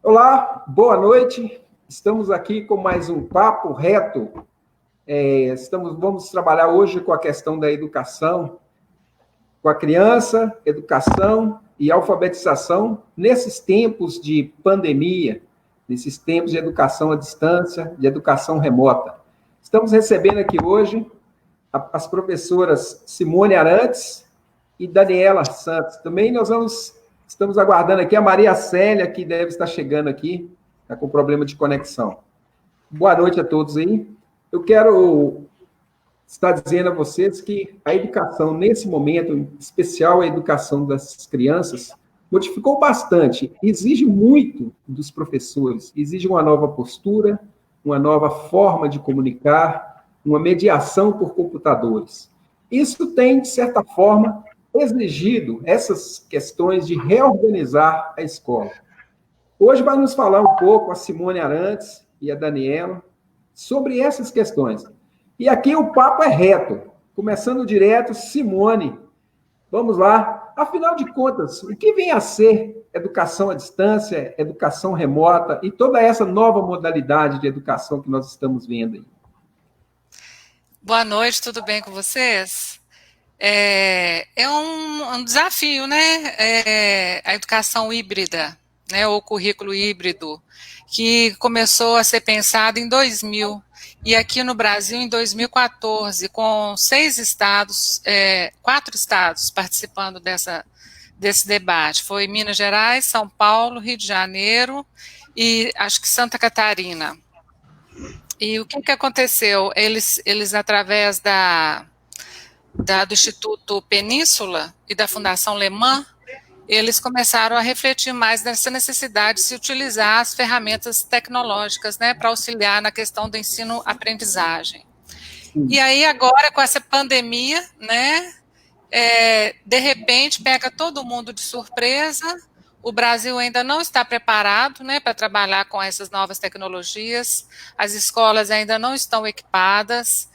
Olá, boa noite. Estamos aqui com mais um Papo Reto. Vamos trabalhar hoje com a questão da educação, com a criança, educação e alfabetização nesses tempos de pandemia, nesses tempos de educação à distância, de educação remota. Estamos recebendo aqui hoje as professoras Simone Arantes e Daniela Santos. Também estamos aguardando aqui a Maria Célia, que deve estar chegando aqui, está com problema de conexão. Boa noite a todos aí. Eu quero estar dizendo a vocês que a educação, nesse momento, em especial a educação das crianças, modificou bastante, exige muito dos professores, exige uma nova postura, uma nova forma de comunicar, uma mediação por computadores. Isso tem, de certa forma, exigido essas questões de reorganizar a escola. Hoje vai nos falar um pouco a Simone Arantes e a Daniela sobre essas questões. E aqui o papo é reto, começando direto, Simone, vamos lá. Afinal de contas, o que vem a ser educação à distância, educação remota e toda essa nova modalidade de educação que nós estamos vendo aí? Boa noite, tudo bem com vocês? É um desafio, né? A educação híbrida, né? O currículo híbrido, que começou a ser pensado em 2000, e aqui no Brasil em 2014, com 4 estados participando desse debate. Foi Minas Gerais, São Paulo, Rio de Janeiro e acho que Santa Catarina. E o que aconteceu? Eles através do Instituto Península e da Fundação Lemã, eles começaram a refletir mais nessa necessidade de se utilizar as ferramentas tecnológicas, né, para auxiliar na questão do ensino-aprendizagem. E aí agora, com essa pandemia, né, de repente pega todo mundo de surpresa. O Brasil ainda não está preparado, né, para trabalhar com essas novas tecnologias, as escolas ainda não estão equipadas,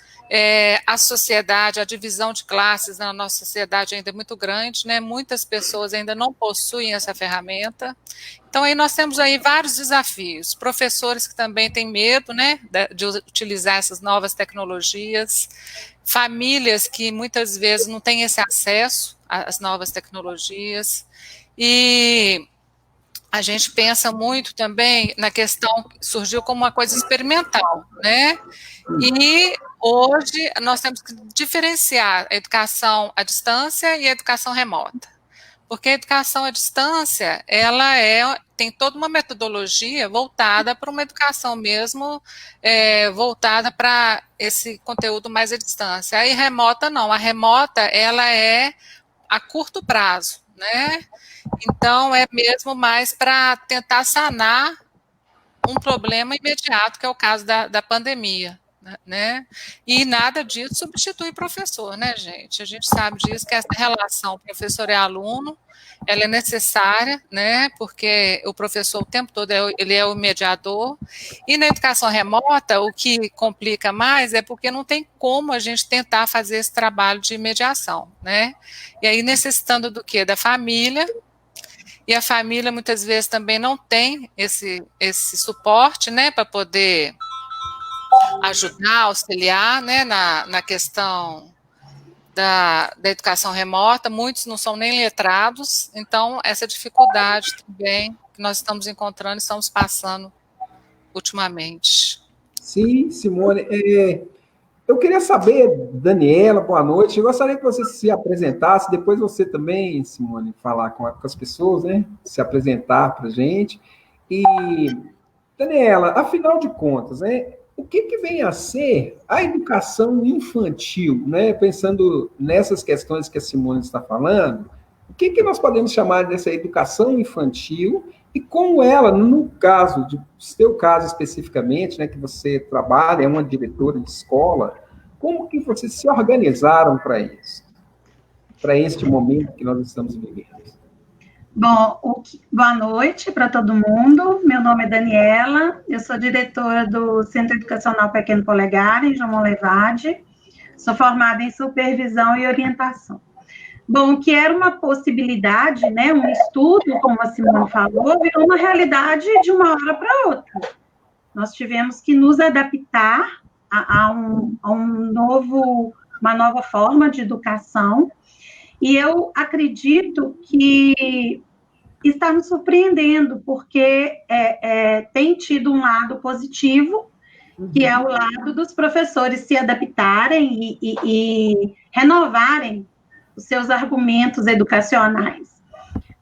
a sociedade, a divisão de classes na nossa sociedade ainda é muito grande, né, muitas pessoas ainda não possuem essa ferramenta. Então, aí nós temos aí vários desafios, professores que também têm medo, né, de utilizar essas novas tecnologias, famílias que muitas vezes não têm esse acesso às novas tecnologias, e a gente pensa muito também na questão que surgiu como uma coisa experimental, né? E hoje nós temos que diferenciar a educação à distância e a educação remota. Porque a educação à distância, ela tem toda uma metodologia voltada para uma educação mesmo, voltada para esse conteúdo mais à distância. Aí remota não, a remota ela é a curto prazo, né? Então, é mesmo mais para tentar sanar um problema imediato, que é o caso da pandemia, né? E nada disso substitui professor, né, gente? A gente sabe disso, que essa relação professor e aluno, ela é necessária, né, porque o professor o tempo todo ele é o mediador, e na educação remota o que complica mais é porque não tem como a gente tentar fazer esse trabalho de mediação, né? E aí necessitando do quê? Da família. E a família muitas vezes também não tem esse suporte, né, para poder ajudar, auxiliar, né, na questão da educação remota. Muitos não são nem letrados, então essa dificuldade também que nós estamos encontrando e estamos passando ultimamente. Sim, Simone. Eu queria saber, Daniela, boa noite. Eu gostaria que você se apresentasse, depois você também, Simone, falar com as pessoas, né? Se apresentar para a gente. E, Daniela, afinal de contas, né? O que vem a ser a educação infantil, né? Pensando nessas questões que a Simone está falando, o que nós podemos chamar dessa educação infantil e como ela, no caso, do seu caso especificamente, né, que você trabalha, é uma diretora de escola, como que vocês se organizaram para isso? Para este momento que nós estamos vivendo? Bom, boa noite para todo mundo. Meu nome é Daniela, eu sou diretora do Centro Educacional Pequeno Polegar, em João Monlevade. Sou formada em supervisão e orientação. Bom, o que era uma possibilidade, né, um estudo, como a Simone falou, virou uma realidade de uma hora para outra. Nós tivemos que nos adaptar uma nova forma de educação, e eu acredito que está nos surpreendendo, porque tem tido um lado positivo, que é o lado dos professores se adaptarem e renovarem os seus argumentos educacionais.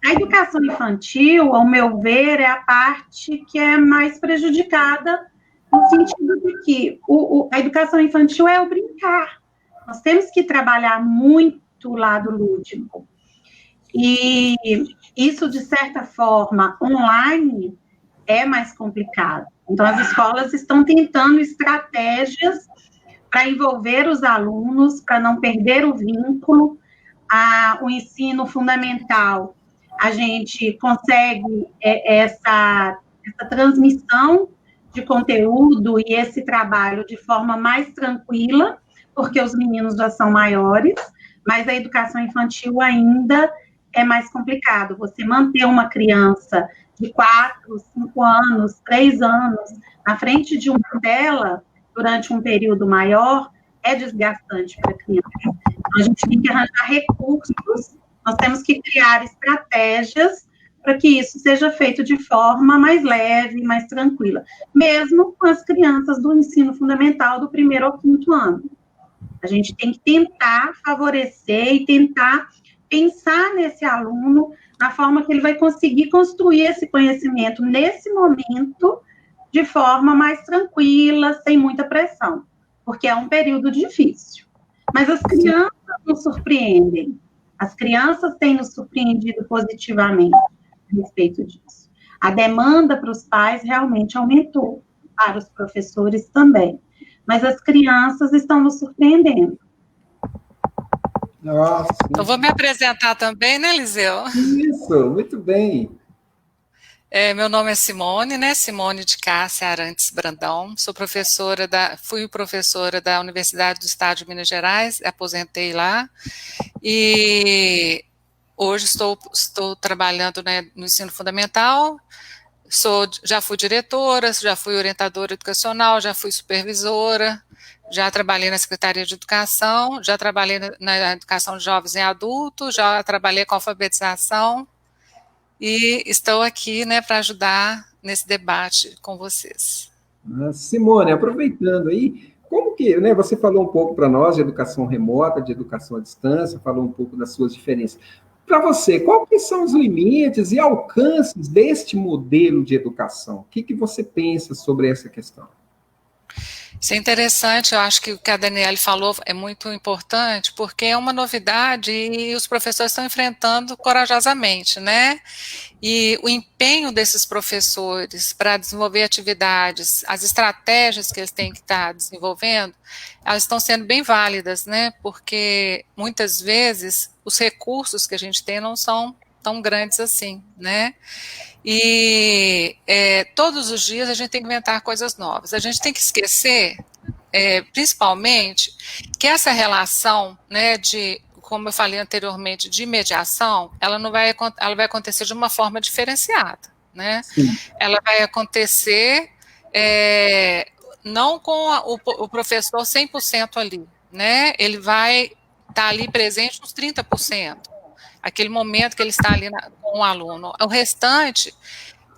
A educação infantil, ao meu ver, é a parte que é mais prejudicada, no sentido de que a educação infantil é o brincar. Nós temos que trabalhar muito o lado lúdico. E isso, de certa forma, online, é mais complicado. Então, as escolas estão tentando estratégias para envolver os alunos, para não perder o vínculo. O ensino fundamental, a gente consegue essa transmissão de conteúdo e esse trabalho de forma mais tranquila, porque os meninos já são maiores, mas a educação infantil ainda é mais complicado. Você manter uma criança de 4, 5 anos, 3 anos, na frente de uma tela, durante um período maior, é desgastante para a criança. Então, a gente tem que arranjar recursos, nós temos que criar estratégias para que isso seja feito de forma mais leve, mais tranquila, mesmo com as crianças do ensino fundamental do 1º ao 5º ano. A gente tem que tentar favorecer e tentar pensar nesse aluno, na forma que ele vai conseguir construir esse conhecimento nesse momento, de forma mais tranquila, sem muita pressão, porque é um período difícil. Mas as crianças nos surpreendem, as crianças têm nos surpreendido positivamente a respeito disso. A demanda para os pais realmente aumentou, para os professores também, mas as crianças estão nos surpreendendo. Nossa. Eu vou me apresentar também, né, Eliseu? Isso, muito bem. Meu nome é Simone, né? Simone de Cássia Arantes Brandão. Fui professora da Universidade do Estado de Minas Gerais, aposentei lá. E hoje estou trabalhando, né, no ensino fundamental. Já fui diretora, já fui orientadora educacional, já fui supervisora. Já trabalhei na Secretaria de Educação, já trabalhei na educação de jovens e adultos, já trabalhei com alfabetização e estou aqui, né, para ajudar nesse debate com vocês. Simone, aproveitando aí, como que, né, você falou um pouco para nós de educação remota, de educação à distância, falou um pouco das suas diferenças. Para você, quais são os limites e alcances deste modelo de educação? O que você pensa sobre essa questão? Isso é interessante, eu acho que o que a Daniele falou é muito importante, porque é uma novidade e os professores estão enfrentando corajosamente, né? E o empenho desses professores para desenvolver atividades, as estratégias que eles têm que estar desenvolvendo, elas estão sendo bem válidas, né? Porque muitas vezes os recursos que a gente tem não são tão grandes assim, né? E todos os dias a gente tem que inventar coisas novas. A gente tem que esquecer, principalmente, que essa relação, né, como eu falei anteriormente, de mediação, ela vai acontecer de uma forma diferenciada, né? Sim. Ela vai acontecer não com o professor 100% ali, né? Ele vai estar ali presente uns 30%. Aquele momento que ele está ali com o aluno. O restante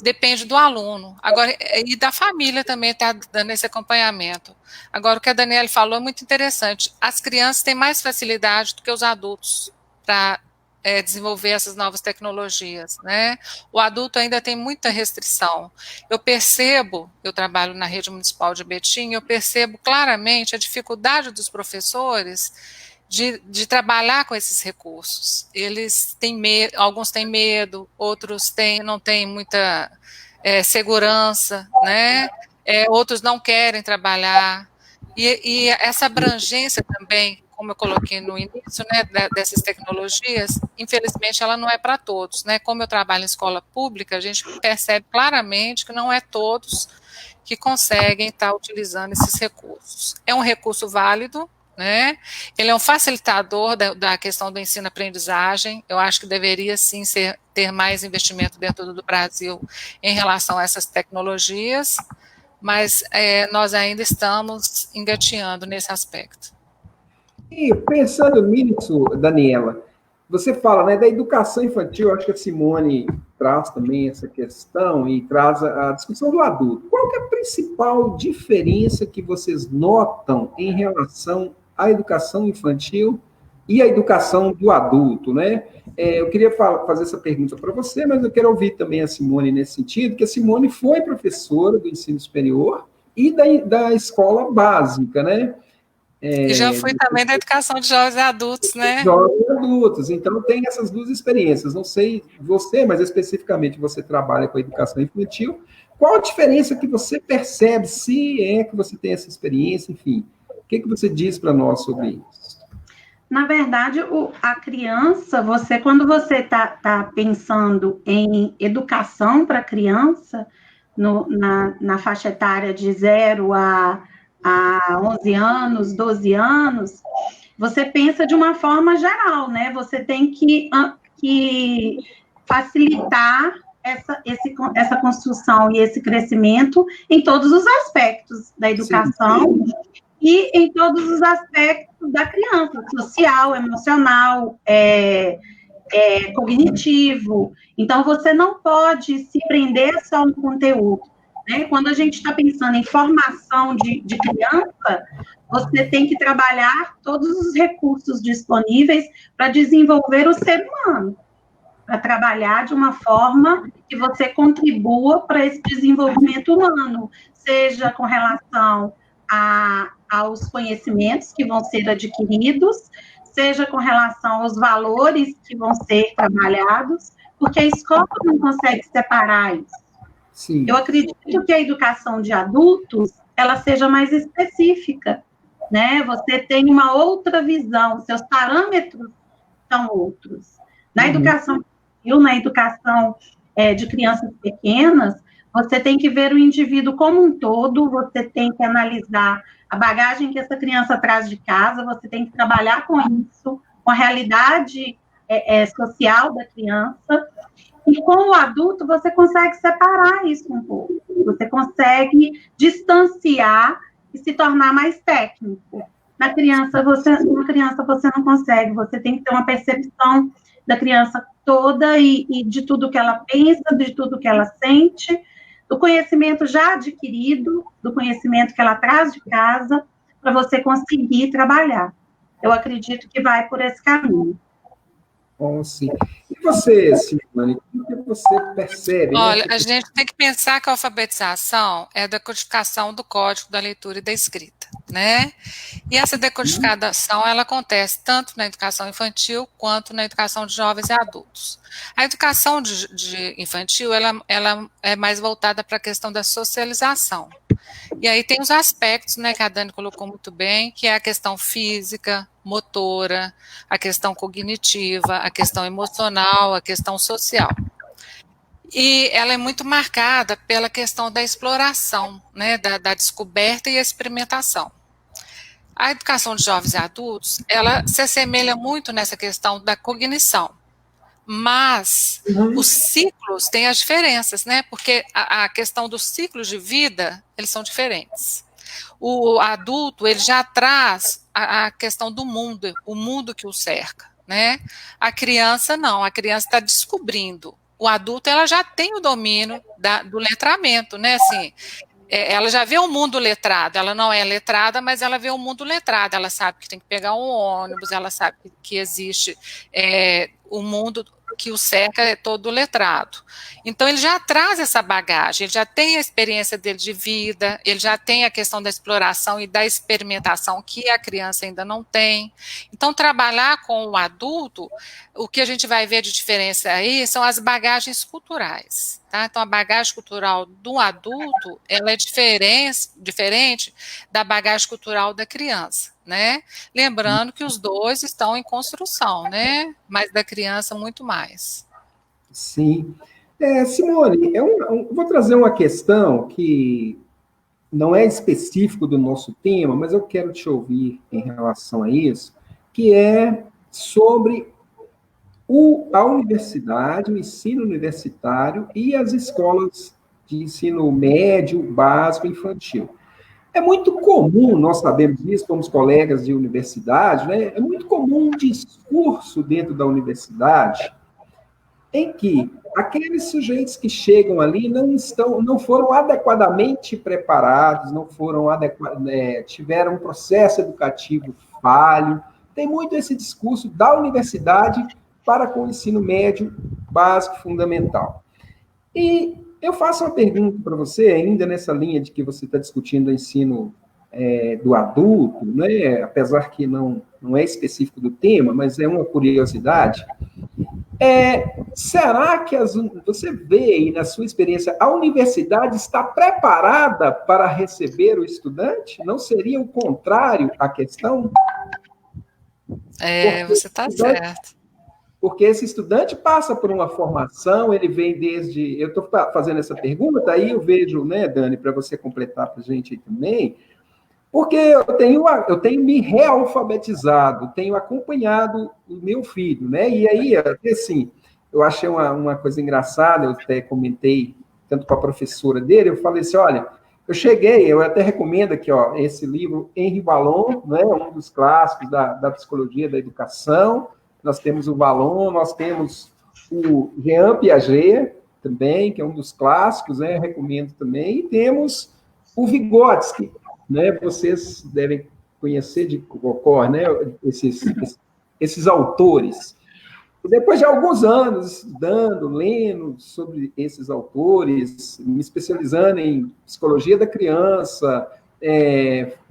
depende do aluno. Agora, e da família também está dando esse acompanhamento. Agora, o que a Daniele falou é muito interessante. As crianças têm mais facilidade do que os adultos para desenvolver essas novas tecnologias, né? O adulto ainda tem muita restrição. Eu trabalho na rede municipal de Betim, eu percebo claramente a dificuldade dos professores de trabalhar com esses recursos. Eles têm medo, alguns têm medo, outros não têm muita segurança, né? Outros não querem trabalhar. E essa abrangência também, como eu coloquei no início, né, dessas tecnologias, infelizmente ela não é para todos, né? Como eu trabalho em escola pública, a gente percebe claramente que não é todos que conseguem estar utilizando esses recursos. É um recurso válido, né? Ele é um facilitador da questão do ensino-aprendizagem. Eu acho que deveria, sim, ter mais investimento dentro do Brasil em relação a essas tecnologias, mas nós ainda estamos engateando nesse aspecto. E pensando nisso, Daniela, você fala, né, da educação infantil, acho que a Simone traz também essa questão e traz a discussão do adulto. Qual que é a principal diferença que vocês notam em relação à educação infantil e à educação do adulto, né? Eu queria fazer essa pergunta para você, mas eu quero ouvir também a Simone nesse sentido, que a Simone foi professora do ensino superior e da escola básica, né? E já fui também da educação de jovens e adultos, né? Jovens e adultos. Então, tem essas duas experiências. Não sei você, mas especificamente você trabalha com a educação infantil. Qual a diferença que você percebe, se é que você tem essa experiência, enfim? O que você diz para nós sobre isso? Na verdade, a criança, quando você está pensando em educação para a criança, na faixa etária de 0 a 11 anos, 12 anos, você pensa de uma forma geral, né? Você tem que facilitar essa construção e esse crescimento em todos os aspectos da educação. Sim. E em todos os aspectos da criança, social, emocional, cognitivo. Então, você não pode se prender só a um conteúdo. Né? Quando a gente está pensando em formação de criança, você tem que trabalhar todos os recursos disponíveis para desenvolver o ser humano, para trabalhar de uma forma que você contribua para esse desenvolvimento humano, seja com relação aos conhecimentos que vão ser adquiridos, seja com relação aos valores que vão ser trabalhados, porque a escola não consegue separar isso. Sim. Eu acredito que a educação de adultos, ela seja mais específica, né? Você tem uma outra visão, seus parâmetros são outros. Na educação de crianças pequenas, você tem que ver o indivíduo como um todo, você tem que analisar a bagagem que essa criança traz de casa, você tem que trabalhar com isso, com a realidade social da criança. E com o adulto, você consegue separar isso um pouco. Você consegue distanciar e se tornar mais técnico. Na criança, você não consegue. Você tem que ter uma percepção da criança toda e de tudo que ela pensa, de tudo que ela sente, do conhecimento já adquirido, do conhecimento que ela traz de casa, para você conseguir trabalhar. Eu acredito que vai por esse caminho. Bom, sim. E você, Simone, o que você percebe? Olha, a gente tem que pensar que a alfabetização é a decodificação do código da leitura e da escrita, né? E essa decodificação, ela acontece tanto na educação infantil quanto na educação de jovens e adultos. A educação de infantil, ela é mais voltada para a questão da socialização. E aí tem os aspectos, né, que a Dani colocou muito bem, que é a questão física, motora, a questão cognitiva, a questão emocional, a questão social. E ela é muito marcada pela questão da exploração, né, da descoberta e experimentação. A educação de jovens e adultos, ela se assemelha muito nessa questão da cognição. Mas os ciclos têm as diferenças, né? Porque a questão dos ciclos de vida, eles são diferentes. O adulto, ele já traz a questão do mundo, o mundo que o cerca, né? A criança não, a criança está descobrindo. O adulto, ela já tem o domínio do letramento, né? Assim, ela já vê o mundo letrado, ela não é letrada, mas ela vê o mundo letrado, ela sabe que tem que pegar um ônibus, ela sabe que existe o mundo que o cerca é todo letrado. Então, ele já traz essa bagagem, ele já tem a experiência dele de vida, ele já tem a questão da exploração e da experimentação que a criança ainda não tem. Então, trabalhar com o adulto, o que a gente vai ver de diferença aí são as bagagens culturais. Tá? Então, a bagagem cultural do adulto, ela é diferente da bagagem cultural da criança, né? Lembrando que os dois estão em construção, né? Mas da criança, muito mais. Sim. Simone, vou trazer uma questão que não é específico do nosso tema, mas eu quero te ouvir em relação a isso, que é sobre a universidade, o ensino universitário e as escolas de ensino médio, básico, infantil. É muito comum, nós sabemos disso, somos colegas de universidade, né? É muito comum um discurso dentro da universidade em que aqueles sujeitos que chegam ali não foram adequadamente preparados, não foram tiveram um processo educativo falho. Tem muito esse discurso da universidade para com o ensino médio, básico, fundamental. E eu faço uma pergunta para você, ainda nessa linha de que você está discutindo o ensino do adulto, né? Apesar que não é específico do tema, mas é uma curiosidade. Será que você vê aí, na sua experiência, a universidade está preparada para receber o estudante? Não seria o contrário a questão? Você está certo. Porque esse estudante passa por uma formação, ele vem desde... Eu estou fazendo essa pergunta, aí eu vejo, né, Dani, para você completar para a gente aí também, porque eu tenho me realfabetizado, tenho acompanhado o meu filho, né? E aí, assim, eu achei uma coisa engraçada, eu até comentei tanto com a professora dele, eu falei assim, olha, eu até recomendo aqui, ó, esse livro, Henri Wallon, né, um dos clássicos da psicologia da educação. Nós temos o Wallon, nós temos o Jean Piaget também, que é um dos clássicos, né, recomendo também, e temos o Vygotsky, né, vocês devem conhecer de cor, né, esses autores. E depois de alguns anos estudando, lendo sobre esses autores, me especializando em psicologia da criança,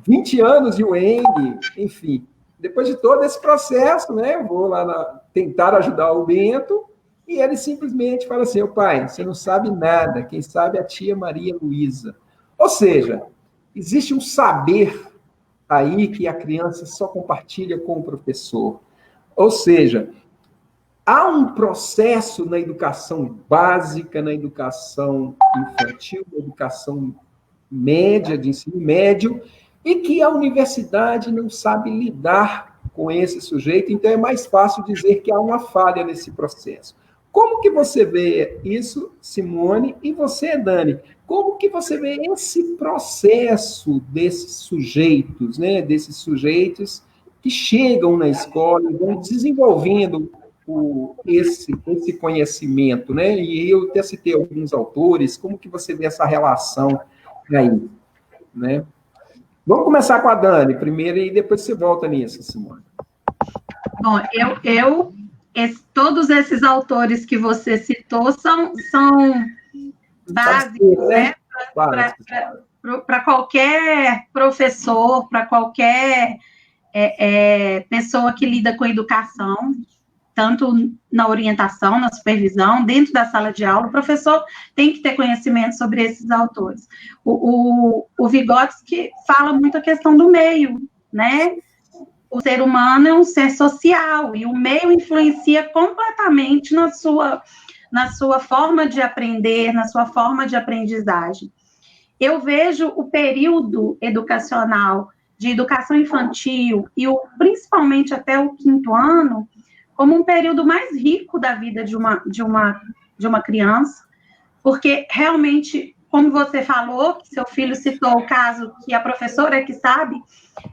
20 anos de Weng, enfim. Depois de todo esse processo, né, eu vou lá tentar ajudar o Bento, e ele simplesmente fala assim, pai, você não sabe nada, quem sabe é a tia Maria Luísa. Ou seja, existe um saber aí que a criança só compartilha com o professor. Ou seja, há um processo na educação básica, na educação infantil, na educação média, de ensino médio, e que a universidade não sabe lidar com esse sujeito, então é mais fácil dizer que há uma falha nesse processo. Como que você vê isso, Simone, e você, Dani? Como que você vê esse processo desses sujeitos, né? Desses sujeitos que chegam na escola e vão desenvolvendo esse conhecimento, né? E eu até citei alguns autores, como que você vê essa relação aí, né? Vamos começar com a Dani primeiro e depois você volta nisso, Simone. Bom, todos esses autores que você citou são básicos, né? Para qualquer professor, para qualquer pessoa que lida com educação, tanto na orientação, na supervisão, dentro da sala de aula, o professor tem que ter conhecimento sobre esses autores. O Vygotsky fala muito a questão do meio, né? O ser humano é um ser social, e o meio influencia completamente na sua forma de aprender, na sua forma de aprendizagem. Eu vejo o período educacional de educação infantil, e principalmente até o 5º ano, como um período mais rico da vida de uma criança, porque realmente, como você falou, que seu filho citou o caso que a professora é que sabe,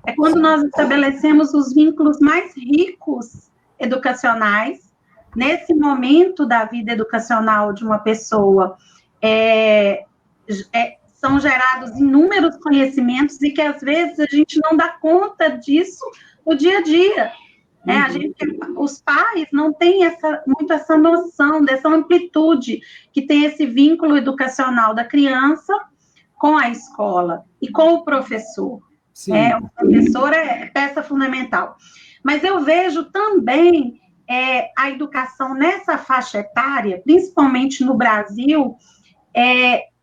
é quando nós estabelecemos os vínculos mais ricos educacionais, nesse momento da vida educacional de uma pessoa, são gerados inúmeros conhecimentos e que, às vezes, a gente não dá conta disso no dia a dia. Os pais não têm muito essa noção dessa amplitude que tem esse vínculo educacional da criança com a escola e com o professor. O professor é peça fundamental. Mas eu vejo também a educação nessa faixa etária, principalmente no Brasil,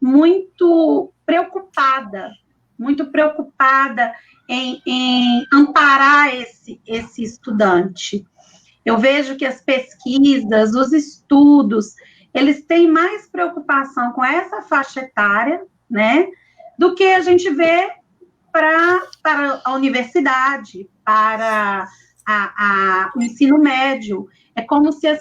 muito preocupada em amparar esse estudante. Eu vejo que as pesquisas, os estudos, eles têm mais preocupação com essa faixa etária, né, do que a gente vê para a universidade, para o ensino médio. É como se as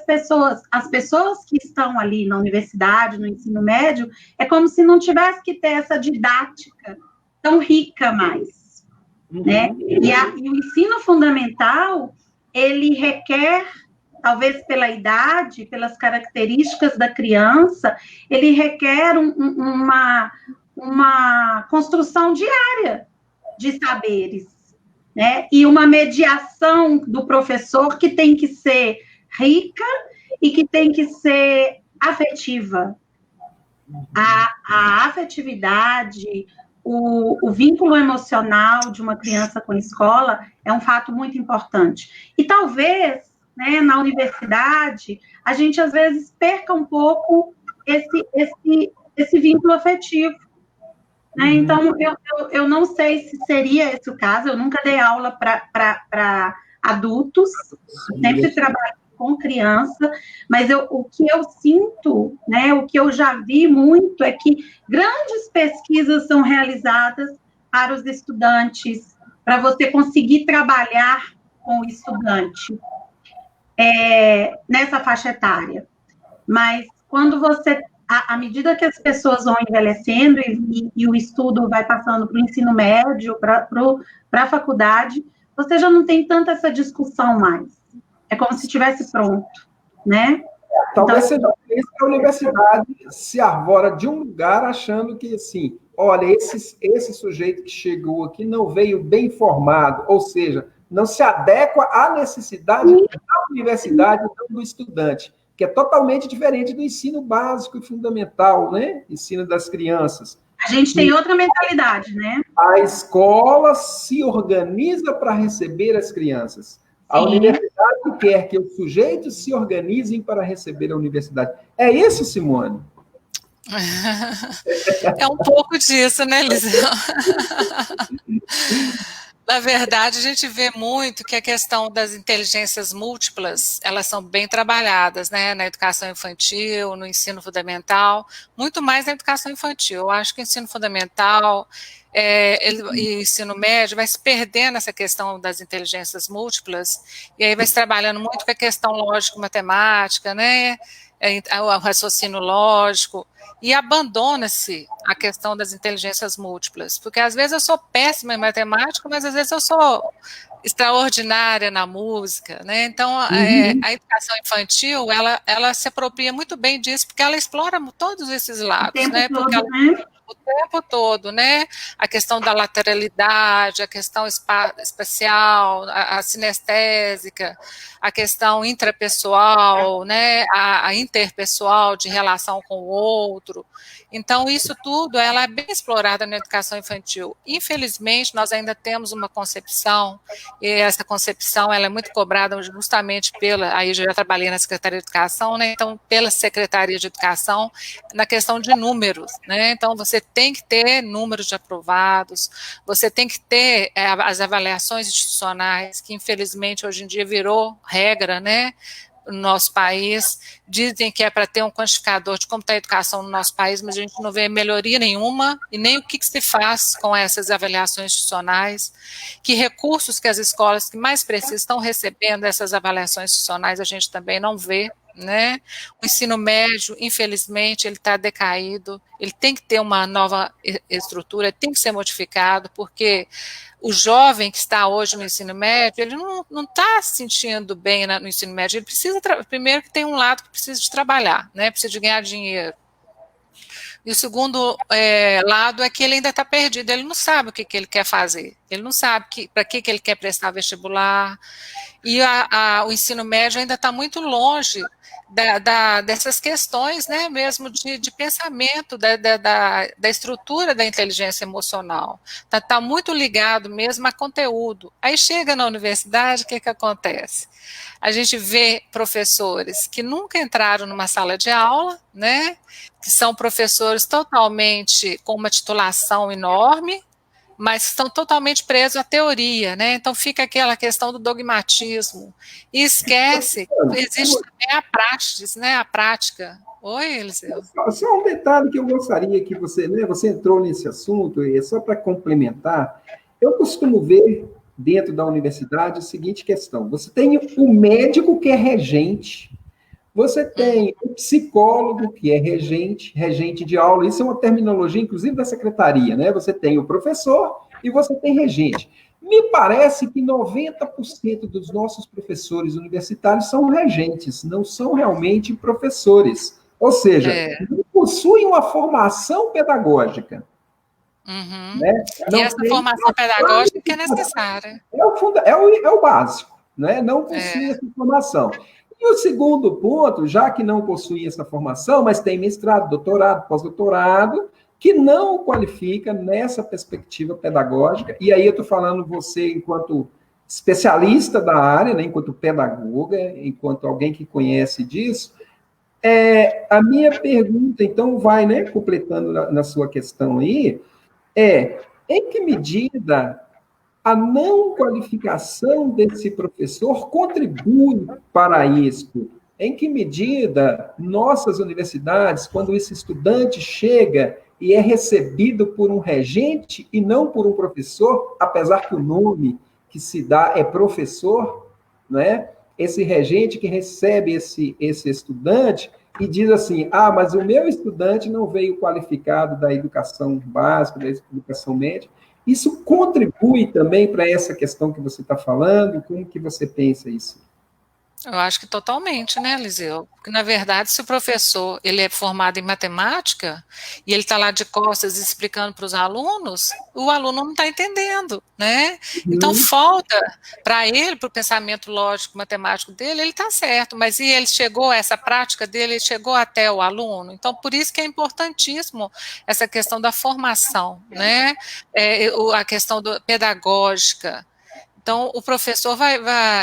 pessoas que estão ali na universidade, no ensino médio, é como se não tivesse que ter essa didática tão rica mais, né? E o ensino fundamental, ele requer, talvez pela idade, pelas características da criança, ele requer uma construção diária de saberes, né? E uma mediação do professor que tem que ser rica e que tem que ser afetiva. A afetividade, o vínculo emocional de uma criança com a escola é um fato muito importante. E talvez, né, na universidade, a gente às vezes perca um pouco esse vínculo afetivo. Né? Então, eu não sei se seria esse o caso, eu nunca dei aula para adultos, sempre trabalhei com criança, mas o que eu sinto, né, o que eu já vi muito é que grandes pesquisas são realizadas para os estudantes, para você conseguir trabalhar com o estudante nessa faixa etária. Mas quando você, à medida que as pessoas vão envelhecendo e o estudo vai passando para o ensino médio, para a faculdade, você já não tem tanta essa discussão mais. É como se estivesse pronto, né? Talvez seja isso que a universidade se arvora de um lugar achando que, assim, olha, esse sujeito que chegou aqui não veio bem formado, ou seja, não se adequa à necessidade da universidade e do estudante, que é totalmente diferente do ensino básico e fundamental, né? Ensino das crianças. A gente tem outra mentalidade, né? A escola se organiza para receber as crianças. A universidade quer que os sujeitos se organizem para receber a universidade. É isso, Simone? É um pouco disso, né, Lisão? Na verdade, a gente vê muito que a questão das inteligências múltiplas, elas são bem trabalhadas, né, na educação infantil, no ensino fundamental, muito mais na educação infantil. Eu acho que o ensino fundamental e o ensino médio vai se perdendo essa questão das inteligências múltiplas, e aí vai se trabalhando muito com a questão lógico-matemática, né, o raciocínio lógico, e abandona-se a questão das inteligências múltiplas, porque às vezes eu sou péssima em matemática, mas às vezes eu sou extraordinária na música, né? Então, a educação infantil, ela se apropria muito bem disso, porque ela explora todos esses lados, né? Porque ela, o tempo todo, né? A questão da lateralidade, a questão espacial, a sinestésica, a questão intrapessoal, né? A interpessoal de relação com o outro. Então, isso tudo, ela é bem explorada na educação infantil. Infelizmente, nós ainda temos uma concepção, e essa concepção, ela é muito cobrada justamente aí eu já trabalhei na Secretaria de Educação, né? Então, pela Secretaria de Educação, na questão de números, né? Então, você tem que ter números de aprovados, você tem que ter as avaliações institucionais, que infelizmente hoje em dia virou regra, né, no nosso país. Dizem que é para ter um quantificador de como está a educação no nosso país, mas a gente não vê melhoria nenhuma, e nem o que se faz com essas avaliações institucionais, que recursos que as escolas que mais precisam estão recebendo essas avaliações institucionais, a gente também não vê, né? O ensino médio, infelizmente, ele está decaído, ele tem que ter uma nova estrutura, tem que ser modificado, porque o jovem que está hoje no ensino médio, ele não está se sentindo bem no ensino médio, ele precisa, primeiro que tem um lado que precisa de trabalhar, né? Precisa de ganhar dinheiro. E o segundo lado é que ele ainda está perdido, ele não sabe o que ele quer fazer, ele não sabe para que ele quer prestar vestibular, e o ensino médio ainda está muito longe dessas questões, né, mesmo de pensamento, da estrutura da inteligência emocional. Está muito ligado mesmo a conteúdo. Aí chega na universidade, o que acontece? A gente vê professores que nunca entraram numa sala de aula, né, que são professores totalmente com uma titulação enorme, mas estão totalmente presos à teoria, né? Então fica aquela questão do dogmatismo, e esquece que existe também a praxis, né? A prática, Oi, Eliseu. Só um detalhe que eu gostaria que você, né, você entrou nesse assunto, e é só para complementar. Eu costumo ver dentro da universidade a seguinte questão: você tem o médico que é regente, você tem o psicólogo que é regente de aula, isso é uma terminologia, inclusive, da secretaria, né? Você tem o professor e você tem regente. Me parece que 90% dos nossos professores universitários são regentes, não são realmente professores. Ou seja, não possuem uma formação pedagógica. Uhum. Né? E essa formação pedagógica que é necessária. É o básico, né? Não possui essa formação. E o segundo ponto, já que não possui essa formação, mas tem mestrado, doutorado, pós-doutorado, que não o qualifica nessa perspectiva pedagógica, e aí eu estou falando você enquanto especialista da área, né, enquanto pedagoga, enquanto alguém que conhece disso, a minha pergunta, então, vai, né, completando na sua questão aí, em que medida a não qualificação desse professor contribui para isso? Em que medida nossas universidades, quando esse estudante chega e é recebido por um regente e não por um professor, apesar que o nome que se dá é professor, né? Esse regente que recebe esse estudante e diz assim, mas o meu estudante não veio qualificado da educação básica, da educação média. Isso contribui também para essa questão que você está falando? Como que você pensa isso? Eu acho que totalmente, né, Eliseu? Porque, na verdade, se o professor ele é formado em matemática e ele está lá de costas explicando para os alunos, o aluno não está entendendo, né? Então, falta para ele, para o pensamento lógico, matemático dele, ele está certo, mas e ele chegou, essa prática dele, ele chegou até o aluno? Então, por isso que é importantíssimo essa questão da formação, né? A questão pedagógica. Então, o professor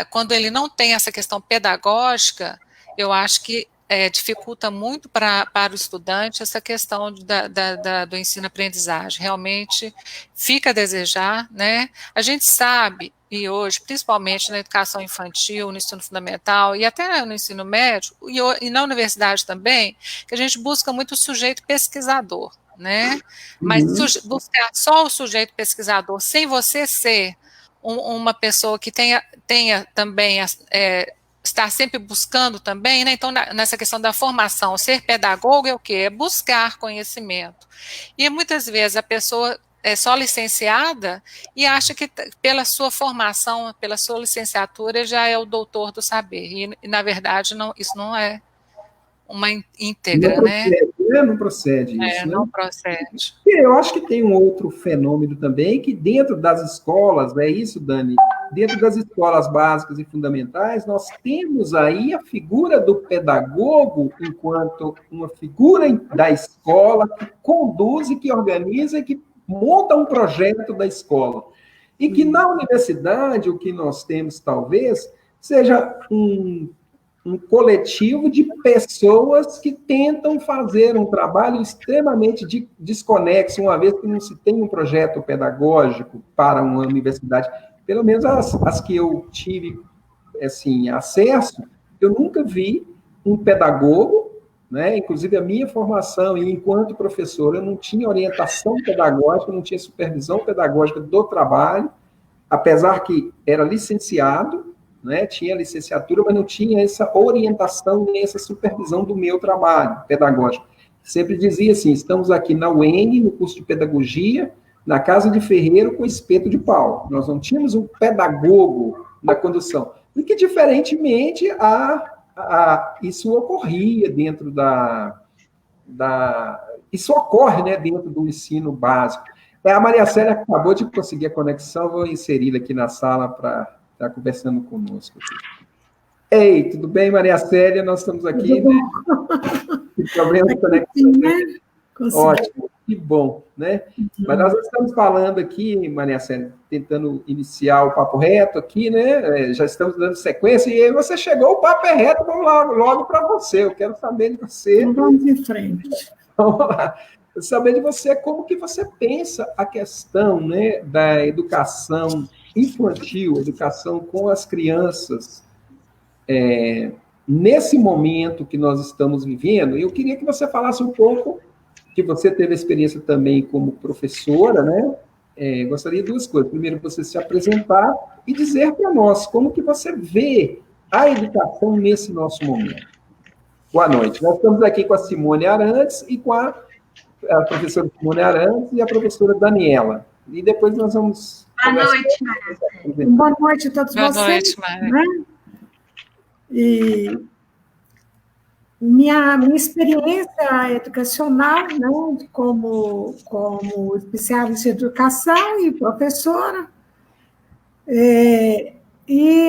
quando ele não tem essa questão pedagógica, eu acho que dificulta muito para o estudante essa questão do ensino-aprendizagem. Realmente fica a desejar, né? A gente sabe, e hoje, principalmente na educação infantil, no ensino fundamental e até no ensino médio, e na universidade também, que a gente busca muito o sujeito pesquisador, né? Mas buscar só o sujeito pesquisador, sem você ser uma pessoa que tenha também, estar sempre buscando também, né? Então, nessa questão da formação, ser pedagogo é o quê? É buscar conhecimento. E muitas vezes a pessoa é só licenciada e acha que pela sua formação, pela sua licenciatura, já é o doutor do saber. E na verdade, isso não é uma íntegra, não né? Não procede isso, né? Não procede. Eu acho que tem um outro fenômeno também, que dentro das escolas, é isso, Dani? Dentro das escolas básicas e fundamentais, nós temos aí a figura do pedagogo enquanto uma figura da escola que conduz e que organiza e que monta um projeto da escola. E que na universidade, o que nós temos, talvez, seja um coletivo de pessoas que tentam fazer um trabalho extremamente desconexo, uma vez que não se tem um projeto pedagógico para uma universidade. Pelo menos as que eu tive assim, acesso, eu nunca vi um pedagogo, né? Inclusive a minha formação, e enquanto professor, eu não tinha orientação pedagógica, não tinha supervisão pedagógica do trabalho, apesar que era licenciado, né, tinha licenciatura, mas não tinha essa orientação nem essa supervisão do meu trabalho pedagógico. Sempre dizia assim, estamos aqui na UEN, no curso de pedagogia, na casa de ferreiro com espeto de pau. Nós não tínhamos um pedagogo na condução. E que, diferentemente, isso ocorria dentro isso ocorre, né, dentro do ensino básico. A Maria Célia acabou de conseguir a conexão, vou inseri-la aqui na sala para estar conversando conosco. Ei, tudo bem, Maria Célia? Nós estamos aqui, né? Que problema de conexão. Né? Ótimo, que bom, né? Mas nós estamos falando aqui, Maria Célia, tentando iniciar o papo reto aqui, né? Já estamos dando sequência, e aí você chegou, o papo é reto, vamos lá, logo para você. Eu quero saber de você. Vamos em frente. Vamos lá. Saber de você como que você pensa a questão, né, da educação infantil, educação com as crianças nesse momento que nós estamos vivendo, eu queria que você falasse um pouco, que você teve experiência também como professora, né? Gostaria de duas coisas. Primeiro, você se apresentar e dizer para nós como que você vê a educação nesse nosso momento. Boa noite. Nós estamos aqui com a Simone Arantes e com a professora Simone Arantes e a professora Daniela. E depois nós vamos... Boa noite, Maria. Boa noite a todos vocês. Boa noite, Maria. Né? E minha experiência educacional, né, como especialista em educação e professora, e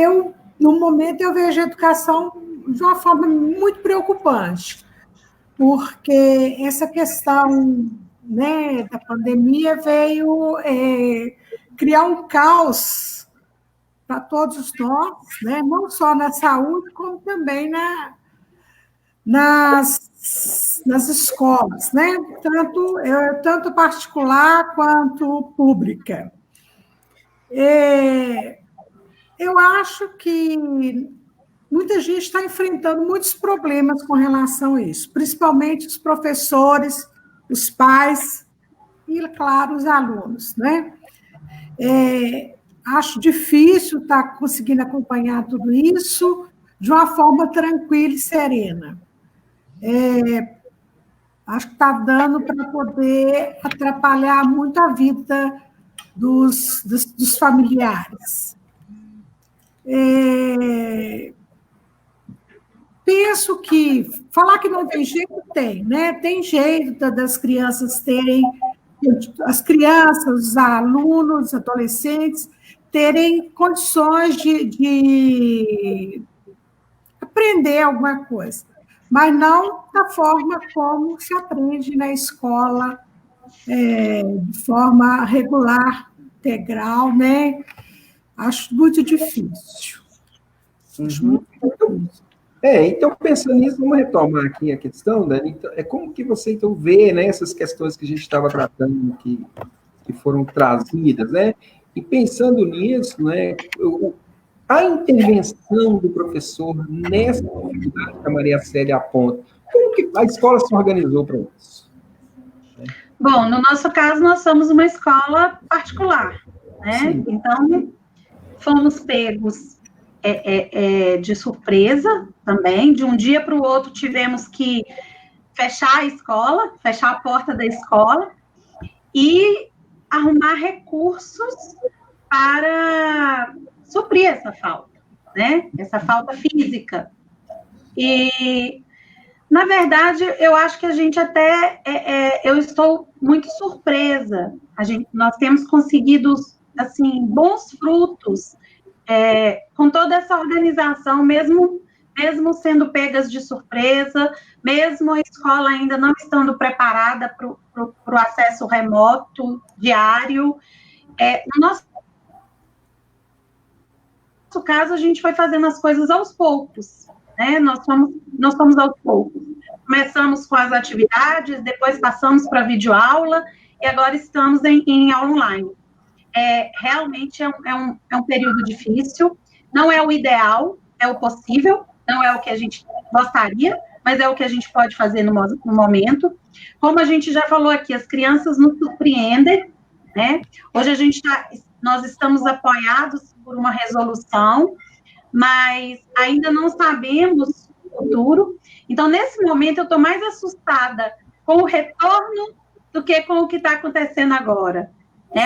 eu, no momento, eu vejo a educação de uma forma muito preocupante, porque essa questão, né, da pandemia veio criar um caos para todos nós, né, não só na saúde, como também nas escolas, né, tanto particular quanto pública. Eu acho que muita gente está enfrentando muitos problemas com relação a isso, principalmente os professores, os pais e, claro, os alunos, né? Acho difícil estar conseguindo acompanhar tudo isso de uma forma tranquila e serena. Acho que está dando para poder atrapalhar muito a vida dos familiares. Penso que falar que não tem jeito, tem, né? Tem jeito das crianças terem, as crianças, os alunos, os adolescentes, terem condições de aprender alguma coisa, mas não da forma como se aprende na escola, de forma regular, integral, né? Acho muito difícil. Então, pensando nisso, vamos retomar aqui a questão, Dani. Então, como que você, então, vê, né, essas questões que a gente estava tratando, que foram trazidas, né? E pensando nisso, né, a intervenção do professor nessa dificuldade que a Maria Célia aponta, como que a escola se organizou para isso? Bom, no nosso caso, nós somos uma escola particular, né? Sim. Então, fomos pegos de surpresa também. De um dia para o outro, tivemos que fechar a escola, fechar a porta da escola e arrumar recursos para suprir essa falta, né? Essa falta física. E, na verdade, eu acho que a gente até... eu estou muito surpresa. Nós temos conseguido, assim, bons frutos com toda essa organização, mesmo sendo pegas de surpresa, mesmo a escola ainda não estando preparada para o acesso remoto diário. No nosso caso, a gente foi fazendo as coisas aos poucos, né? Nós fomos aos poucos. Começamos com as atividades, depois passamos para a videoaula, e agora estamos em aula online. Realmente é um período difícil, não é o ideal, é o possível, não é o que a gente gostaria, mas é o que a gente pode fazer no momento. Como a gente já falou aqui, as crianças nos surpreendem, né? Hoje nós estamos apoiados por uma resolução, mas ainda não sabemos o futuro. Então, nesse momento, eu estou mais assustada com o retorno do que com o que está acontecendo agora.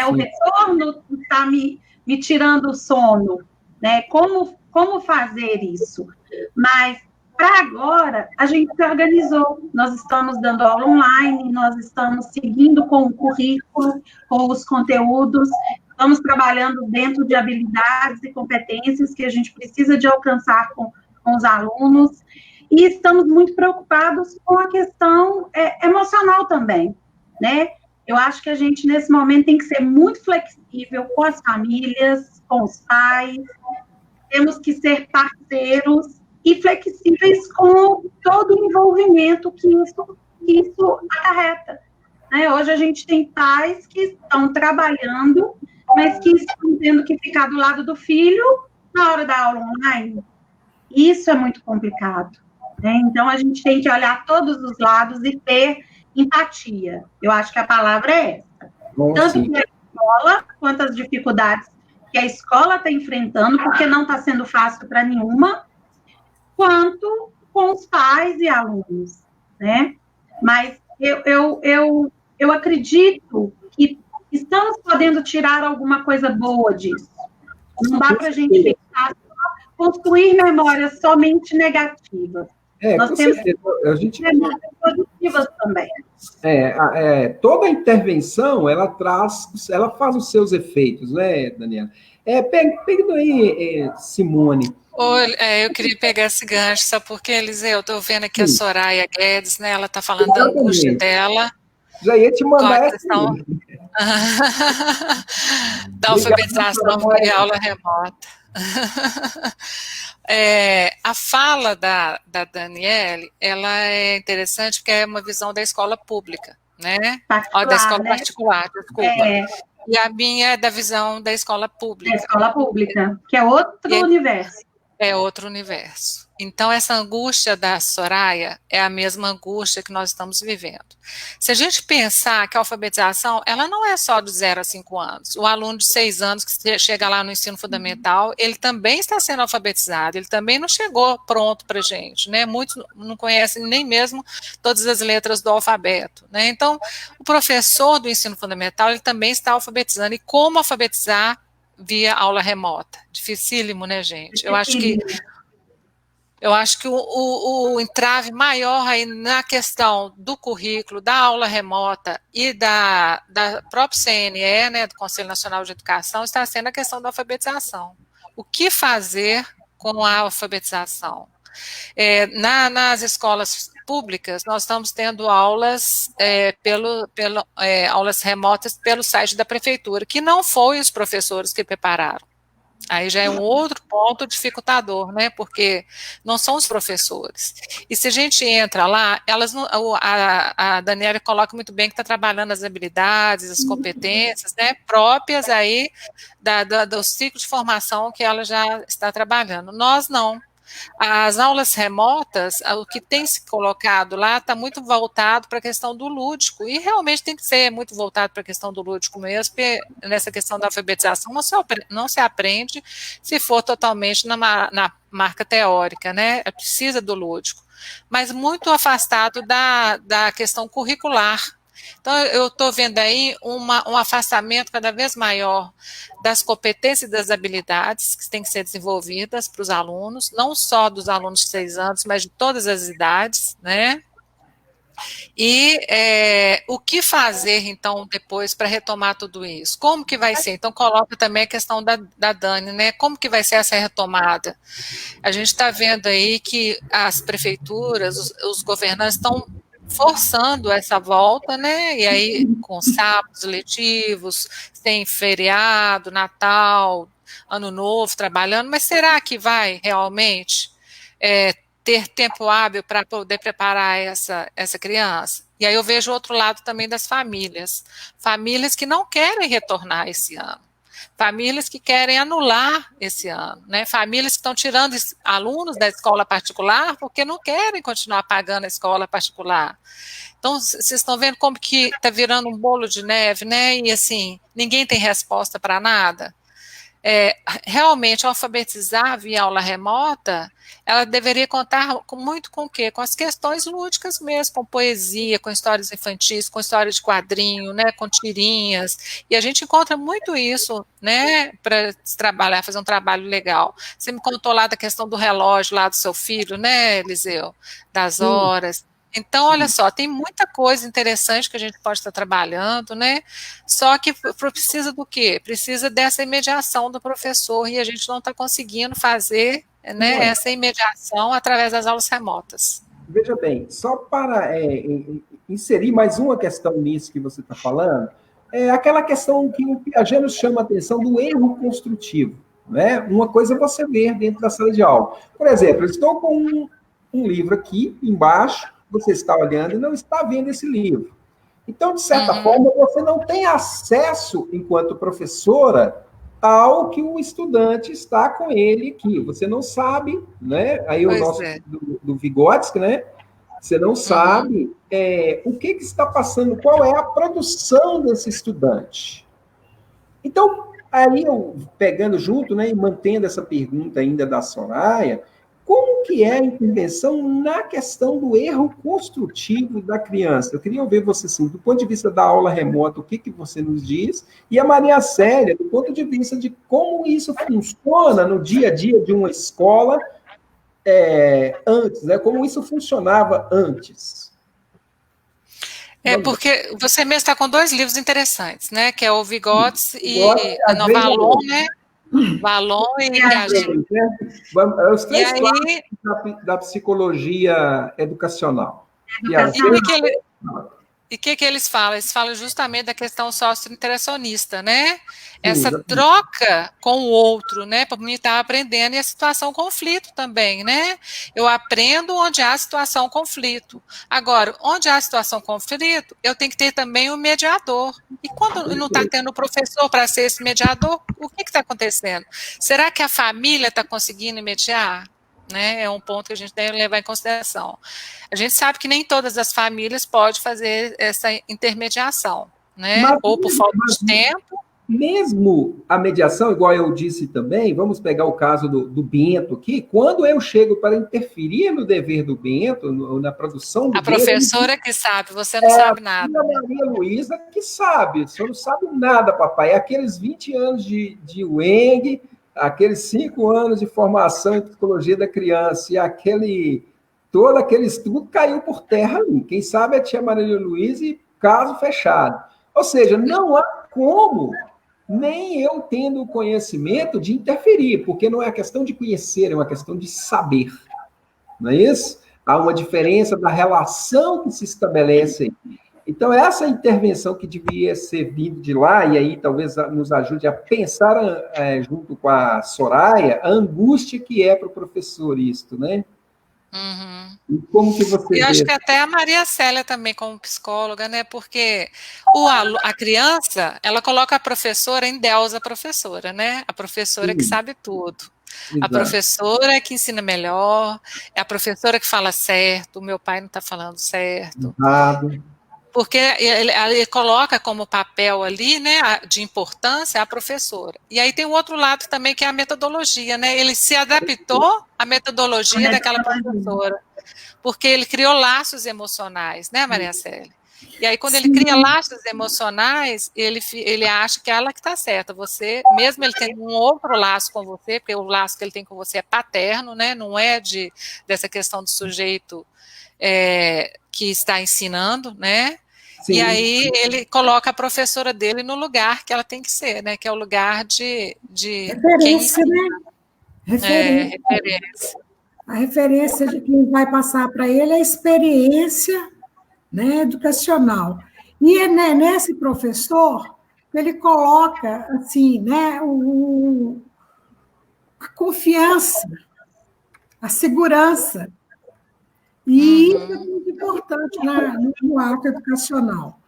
O retorno está me tirando o sono, né? Como fazer isso? Mas, para agora, a gente se organizou. Nós estamos dando aula online, nós estamos seguindo com o currículo, com os conteúdos, estamos trabalhando dentro de habilidades e competências que a gente precisa de alcançar com os alunos, e estamos muito preocupados com a questão emocional também, né? Eu acho que a gente, nesse momento, tem que ser muito flexível com as famílias, com os pais, temos que ser parceiros e flexíveis com todo o envolvimento que isso acarreta. Né? Hoje a gente tem pais que estão trabalhando, mas que estão tendo que ficar do lado do filho na hora da aula online. Isso é muito complicado, né? Então, a gente tem que olhar todos os lados e ter empatia. Eu acho que a palavra é essa. Tanto para a escola, quanto as dificuldades que a escola está enfrentando, porque não está sendo fácil para nenhuma, quanto com os pais e alunos, né? Mas eu acredito que estamos podendo tirar alguma coisa boa disso. Não dá para a gente ficar construir memórias somente negativas. Nós temos memórias positivas também. Toda intervenção, ela faz os seus efeitos, né, Daniela? Pegando aí, Simone. Eu queria pegar esse gancho, sabe por quê, Eliseu? Eu estou vendo aqui a Soraya Guedes, né? Ela está falando da angústia dela. Já ia te mandar essa questão da alfabetização via aula remota. A fala da Daniele, ela é interessante porque é uma visão da escola pública, né? Da escola particular, desculpa. E a minha é da visão da escola pública. Da escola pública, que é outro universo. É outro universo. Então, essa angústia da Soraya é a mesma angústia que nós estamos vivendo. Se a gente pensar que a alfabetização, ela não é só de 0 a 5 anos. O aluno de 6 anos que chega lá no ensino fundamental, ele também está sendo alfabetizado, ele também não chegou pronto para a gente, né? Muitos não conhecem nem mesmo todas as letras do alfabeto, né? Então, o professor do ensino fundamental, ele também está alfabetizando. E como alfabetizar via aula remota? Dificílimo, né, gente? Eu acho que o entrave maior aí na questão do currículo, da aula remota e da própria CNE, né, do Conselho Nacional de Educação, está sendo a questão da alfabetização. O que fazer com a alfabetização? Nas escolas públicas, nós estamos tendo aulas, aulas remotas pelo site da prefeitura, que não foi os professores que prepararam. Aí já é um outro ponto dificultador, né? Porque não são os professores. E se a gente entra lá, a Daniela coloca muito bem que está trabalhando as habilidades, as competências, né? Próprias aí do ciclo de formação que ela já está trabalhando. Nós não. As aulas remotas, o que tem se colocado lá está muito voltado para a questão do lúdico, e realmente tem que ser muito voltado para a questão do lúdico mesmo, porque nessa questão da alfabetização não se aprende se for totalmente na marca teórica, né? Precisa do lúdico, mas muito afastado da questão curricular. Então, eu estou vendo aí um afastamento cada vez maior das competências e das habilidades que têm que ser desenvolvidas para os alunos, não só dos alunos de 6 anos, mas de todas as idades, né? E o que fazer, então, depois para retomar tudo isso? Como que vai ser? Então, coloca também a questão da Dani, né? Como que vai ser essa retomada? A gente está vendo aí que as prefeituras, os governantes estão forçando essa volta, né? E aí, com sábados letivos, tem feriado, Natal, Ano Novo, trabalhando, mas será que vai realmente ter tempo hábil para poder preparar essa criança? E aí eu vejo o outro lado também das famílias que não querem retornar esse ano, famílias que querem anular esse ano, né? Famílias que estão tirando alunos da escola particular porque não querem continuar pagando a escola particular. Então, vocês estão vendo como que está virando um bolo de neve, né? E assim, ninguém tem resposta para nada. Realmente, alfabetizar via aula remota, ela deveria contar muito com o quê? Com as questões lúdicas mesmo, com poesia, com histórias infantis, com história de quadrinho, né, com tirinhas, e a gente encontra muito isso, né, para trabalhar, fazer um trabalho legal. Você me contou lá da questão do relógio lá do seu filho, né, Eliseu, das horas. Então, olha só, tem muita coisa interessante que a gente pode estar trabalhando, né? Só que precisa do quê? Precisa dessa imediação do professor, e a gente não está conseguindo fazer, né, essa imediação através das aulas remotas. Veja bem, só para inserir mais uma questão nisso que você está falando, aquela questão que o Piaget nos chama a atenção do erro construtivo, né? Uma coisa é você ver dentro da sala de aula. Por exemplo, eu estou com um livro aqui embaixo, você está olhando e não está vendo esse livro. Então, de certa forma, você não tem acesso, enquanto professora, ao que o estudante está com ele aqui. Você não sabe, né? Aí o nosso do Vygotsky, né? Você não sabe o que está passando, qual é a produção desse estudante. Então, aí eu pegando junto, né, e mantendo essa pergunta ainda da Soraya, como que é a intervenção na questão do erro construtivo da criança? Eu queria ouvir você, assim, do ponto de vista da aula remota, o que você nos diz, e a Maria Célia, do ponto de vista de como isso funciona no dia a dia de uma escola antes, né? Como isso funcionava antes. Porque você mesmo está com 2 livros interessantes, né? Que é o Vygotsky e a Valon, né? Valon e Piaget. Os 3 clássicos da psicologia educacional. E o que eles falam? Eles falam justamente da questão socio-interacionista, né? Essa troca com o outro, né? Para mim estar aprendendo, e a situação conflito também, né? Eu aprendo onde há situação conflito. Agora, onde há situação conflito, eu tenho que ter também um mediador. E quando não está tendo o professor para ser esse mediador, o que está acontecendo? Será que a família está conseguindo mediar? Né, é um ponto que a gente deve levar em consideração. A gente sabe que nem todas as famílias podem fazer essa intermediação, né? Ou por falta de tempo. Mesmo a mediação, igual eu disse também, vamos pegar o caso do Bento aqui, quando eu chego para interferir no dever do Bento, na produção do A professora que sabe, você não sabe nada. A Maria Luísa que sabe, o senhor não sabe nada, papai. É aqueles 20 anos de Weng, aqueles 5 anos de formação em psicologia da criança e todo aquele estudo caiu por terra ali. Quem sabe é a tia Maria Luísa e caso fechado. Ou seja, não há como, nem eu tendo o conhecimento, de interferir, porque não é questão de conhecer, é uma questão de saber. Não é isso? Há uma diferença da relação que se estabelece aí. Então, essa intervenção que devia ser vindo de lá, e aí talvez nos ajude a pensar junto com a Soraya, a angústia que é para o professor isto, né? E como que você acho que até a Maria Célia também, como psicóloga, né? Porque a criança, ela coloca a professora em deusa professora, né? A professora que sabe tudo. Exato. A professora que ensina melhor, é a professora que fala certo, o meu pai não está falando certo. Exato. Porque ele coloca como papel ali, né, de importância, a professora. E aí tem o outro lado também, que é a metodologia, né? Ele se adaptou à metodologia daquela professora, porque ele criou laços emocionais, né, Maria Célia? E aí, quando ele cria laços emocionais, ele acha que ela que está certa. Você, mesmo ele tendo um outro laço com você, porque o laço que ele tem com você é paterno, né? Não é dessa questão do sujeito que está ensinando, né? Sim. E aí ele coloca a professora dele no lugar que ela tem que ser, né? Que é o lugar de referência, né? Referência. A referência de quem vai passar para ele é a experiência, né, educacional. E é, né, nesse professor ele coloca assim, né, a confiança, a segurança. E isso é muito importante no ato educacional.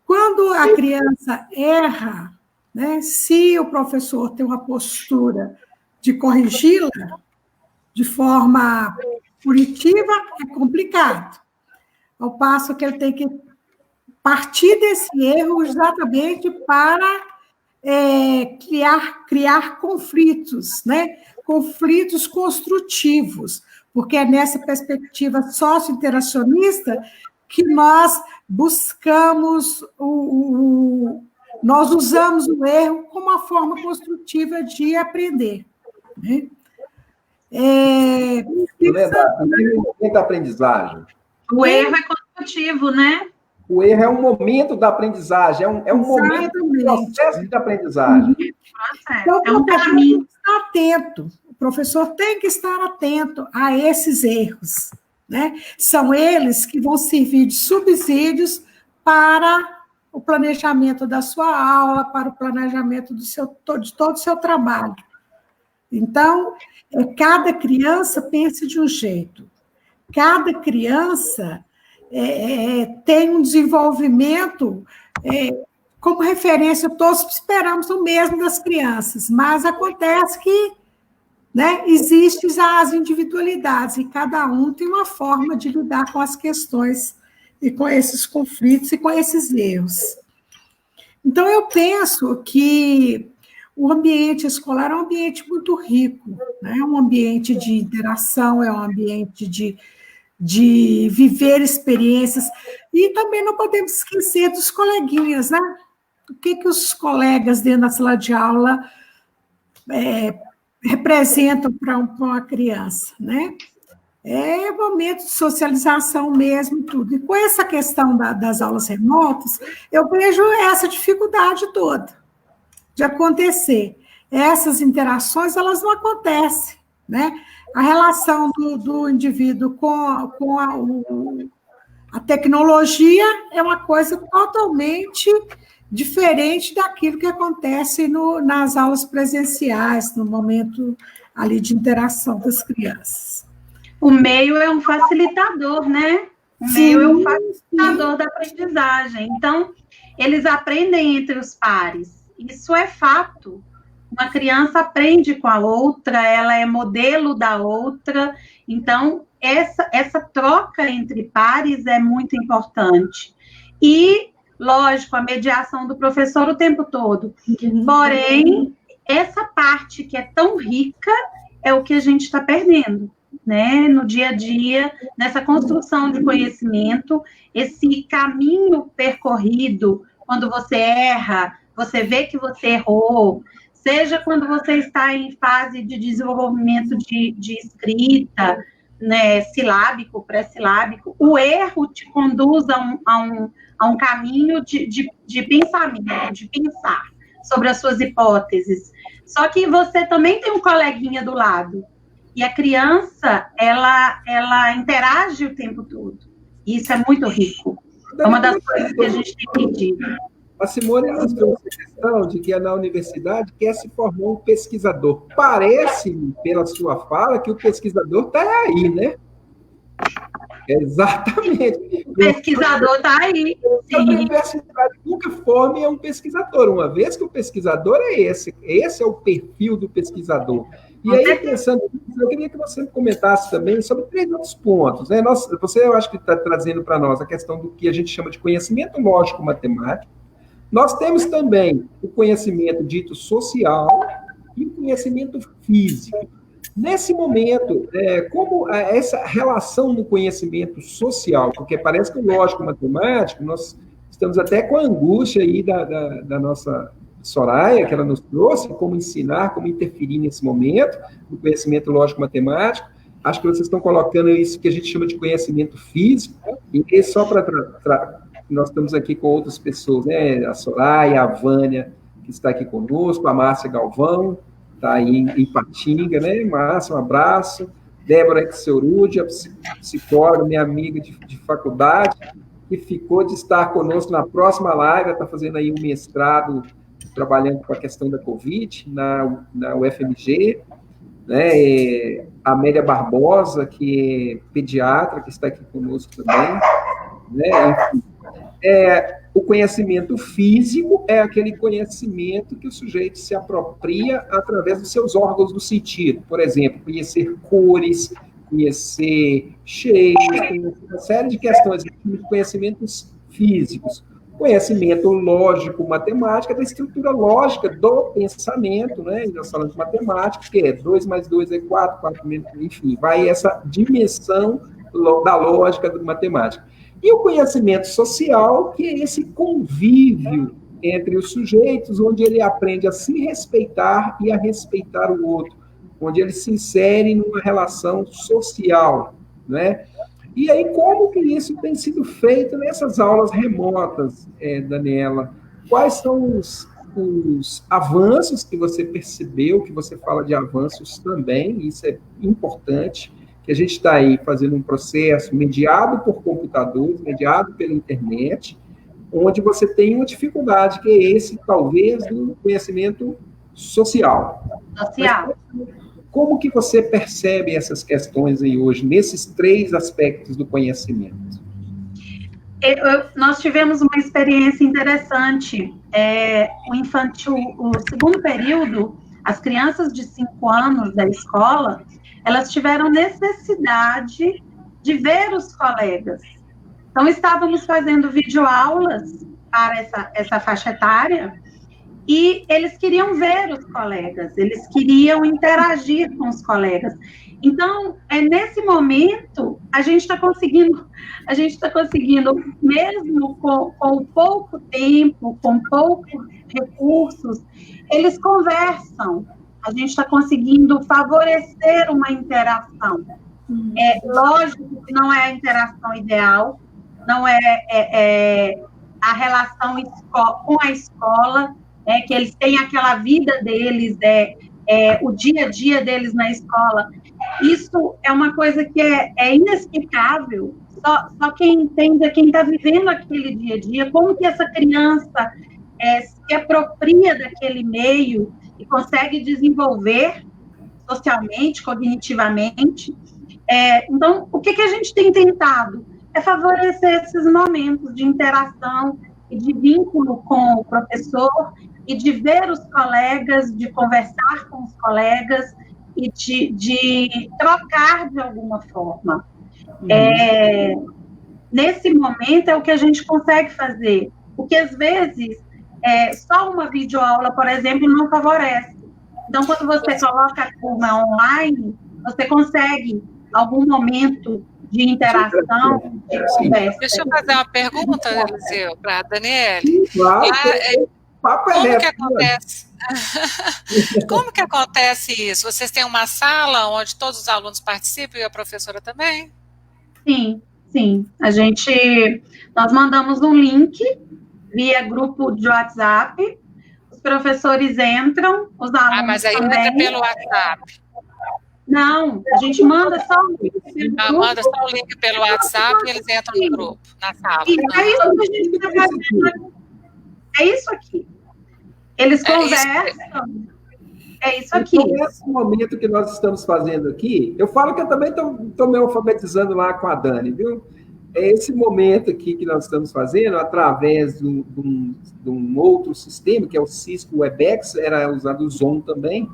Quando a criança erra, né, se o professor tem uma postura de corrigi-la de forma punitiva, é complicado. Ao passo que ele tem que partir desse erro exatamente para criar conflitos, né? Conflitos construtivos, porque é nessa perspectiva socio-interacionista que nós buscamos, nós usamos o erro como uma forma construtiva de aprender. Né? Da aprendizagem. O erro é construtivo, né? O erro é um momento da aprendizagem, é um momento do processo de aprendizagem. Então, o professor tem que estar atento. O professor tem que estar atento a esses erros. Né? São eles que vão servir de subsídios para o planejamento da sua aula, para o planejamento de todo o seu trabalho. Então, cada criança pensa de um jeito. Cada criança tem um desenvolvimento como referência, todos esperamos o mesmo das crianças, mas acontece que, né, existem as individualidades, e cada um tem uma forma de lidar com as questões e com esses conflitos e com esses erros. Então, eu penso que o ambiente escolar é um ambiente muito rico, né? É um ambiente de interação, é um ambiente de viver experiências, e também não podemos esquecer dos coleguinhas, né? O que os colegas dentro da sala de aula representam para uma criança, né? É momento de socialização mesmo, tudo. E com essa questão das aulas remotas, eu vejo essa dificuldade toda de acontecer. Essas interações, elas não acontecem, né? A relação do indivíduo com a tecnologia é uma coisa totalmente diferente daquilo que acontece nas aulas presenciais, no momento ali de interação das crianças. O meio é um facilitador, né? O meio é um facilitador da aprendizagem. Então, eles aprendem entre os pares. Isso é fato. Uma criança aprende com a outra, ela é modelo da outra. Então, essa troca entre pares é muito importante. E, lógico, a mediação do professor o tempo todo. Porém, essa parte que é tão rica é o que a gente está perdendo, né? No dia a dia, nessa construção de conhecimento, esse caminho percorrido, quando você erra, você vê que você errou, seja quando você está em fase de desenvolvimento de escrita, né, silábico, pré-silábico, o erro te conduz a um caminho de pensamento, de pensar sobre as suas hipóteses. Só que você também tem um coleguinha do lado, e a criança, ela interage o tempo todo. Isso é muito rico. É uma das coisas que a gente tem pedido. A Simone mostrou essa questão de que na universidade quer se formar um pesquisador. Parece-me, pela sua fala, que o pesquisador está aí, né? Exatamente. O pesquisador está aí. A universidade nunca forme um pesquisador, uma vez que o pesquisador é esse é o perfil do pesquisador. E aí, pensando nisso, eu queria que você comentasse também sobre 3 outros pontos, né? Você, eu acho que está trazendo para nós a questão do que a gente chama de conhecimento lógico-matemático. Nós temos também o conhecimento dito social e o conhecimento físico. Nesse momento, como essa relação no conhecimento social, porque parece que o lógico-matemático, nós estamos até com a angústia aí da nossa Soraya, que ela nos trouxe, como ensinar, como interferir nesse momento, no conhecimento lógico-matemático. Acho que vocês estão colocando isso que a gente chama de conhecimento físico, e só para nós estamos aqui com outras pessoas, né? A Soraya, a Vânia, que está aqui conosco, a Márcia Galvão, está aí em Ipatinga, né? Márcia, um abraço. Débora Exeurudi, a psicóloga, minha amiga de faculdade, que ficou de estar conosco na próxima live, está fazendo aí um mestrado, trabalhando com a questão da Covid, na UFMG, né? A Amélia Barbosa, que é pediatra, que está aqui conosco também, né? Enfim. O conhecimento físico é aquele conhecimento que o sujeito se apropria através dos seus órgãos do sentido. Por exemplo, conhecer cores, conhecer cheiros, conhecer uma série de questões de conhecimentos físicos. Conhecimento lógico, matemática, da estrutura lógica do pensamento, né? Nós falamos de matemática, que é 2 mais 2 é 4, 4 menos, enfim, vai essa dimensão da lógica da matemática. E o conhecimento social, que é esse convívio entre os sujeitos, onde ele aprende a se respeitar e a respeitar o outro, onde ele se insere numa relação social, né? E aí, como que isso tem sido feito nessas aulas remotas, Daniela? Quais são os avanços que você percebeu, que você fala de avanços também, isso é importante, que a gente está aí fazendo um processo mediado por computadores, mediado pela internet, onde você tem uma dificuldade, que é esse, talvez, do conhecimento social. Mas, como que você percebe essas questões aí hoje, nesses 3 aspectos do conhecimento? Nós tivemos uma experiência interessante. O segundo período, as crianças de 5 anos da escola, elas tiveram necessidade de ver os colegas. Então, estávamos fazendo videoaulas para essa faixa etária, e eles queriam ver os colegas, eles queriam interagir com os colegas. Então, nesse momento, a gente está conseguindo, mesmo com pouco tempo, com poucos recursos, eles conversam. A gente está conseguindo favorecer uma interação. Lógico que não é a interação ideal, não é a relação com a escola, que eles têm aquela vida deles, o dia a dia deles na escola. Isso é uma coisa que é inexplicável. Só quem entende é quem está vivendo aquele dia a dia, como que essa criança se apropria daquele meio e consegue desenvolver socialmente, cognitivamente. Então, o que a gente tem tentado? É favorecer esses momentos de interação e de vínculo com o professor, e de ver os colegas, de conversar com os colegas, e de trocar de alguma forma. Nesse momento é o que a gente consegue fazer, porque às vezes só uma videoaula, por exemplo, não favorece. Então, quando você coloca a turma online, você consegue algum momento de interação, de conversa. Deixa eu fazer uma pergunta, Eliseu, para a Daniele. Claro, como que acontece? Como que acontece isso? Vocês têm uma sala onde todos os alunos participam e a professora também? Sim. Nós mandamos um link via grupo de WhatsApp, os professores entram, os alunos mas aí também. entra pelo WhatsApp. Não, a gente manda só o link. Manda só o link pelo WhatsApp e eles entram no grupo, na sala. E é isso que a gente está fazendo. É isso aqui. Eles conversam. É isso aqui. Então, esse momento que nós estamos fazendo aqui, eu falo que eu também estou me alfabetizando lá com a Dani, viu? É esse momento aqui que nós estamos fazendo, através de um outro sistema, que é o Cisco Webex, era usado o Zoom também,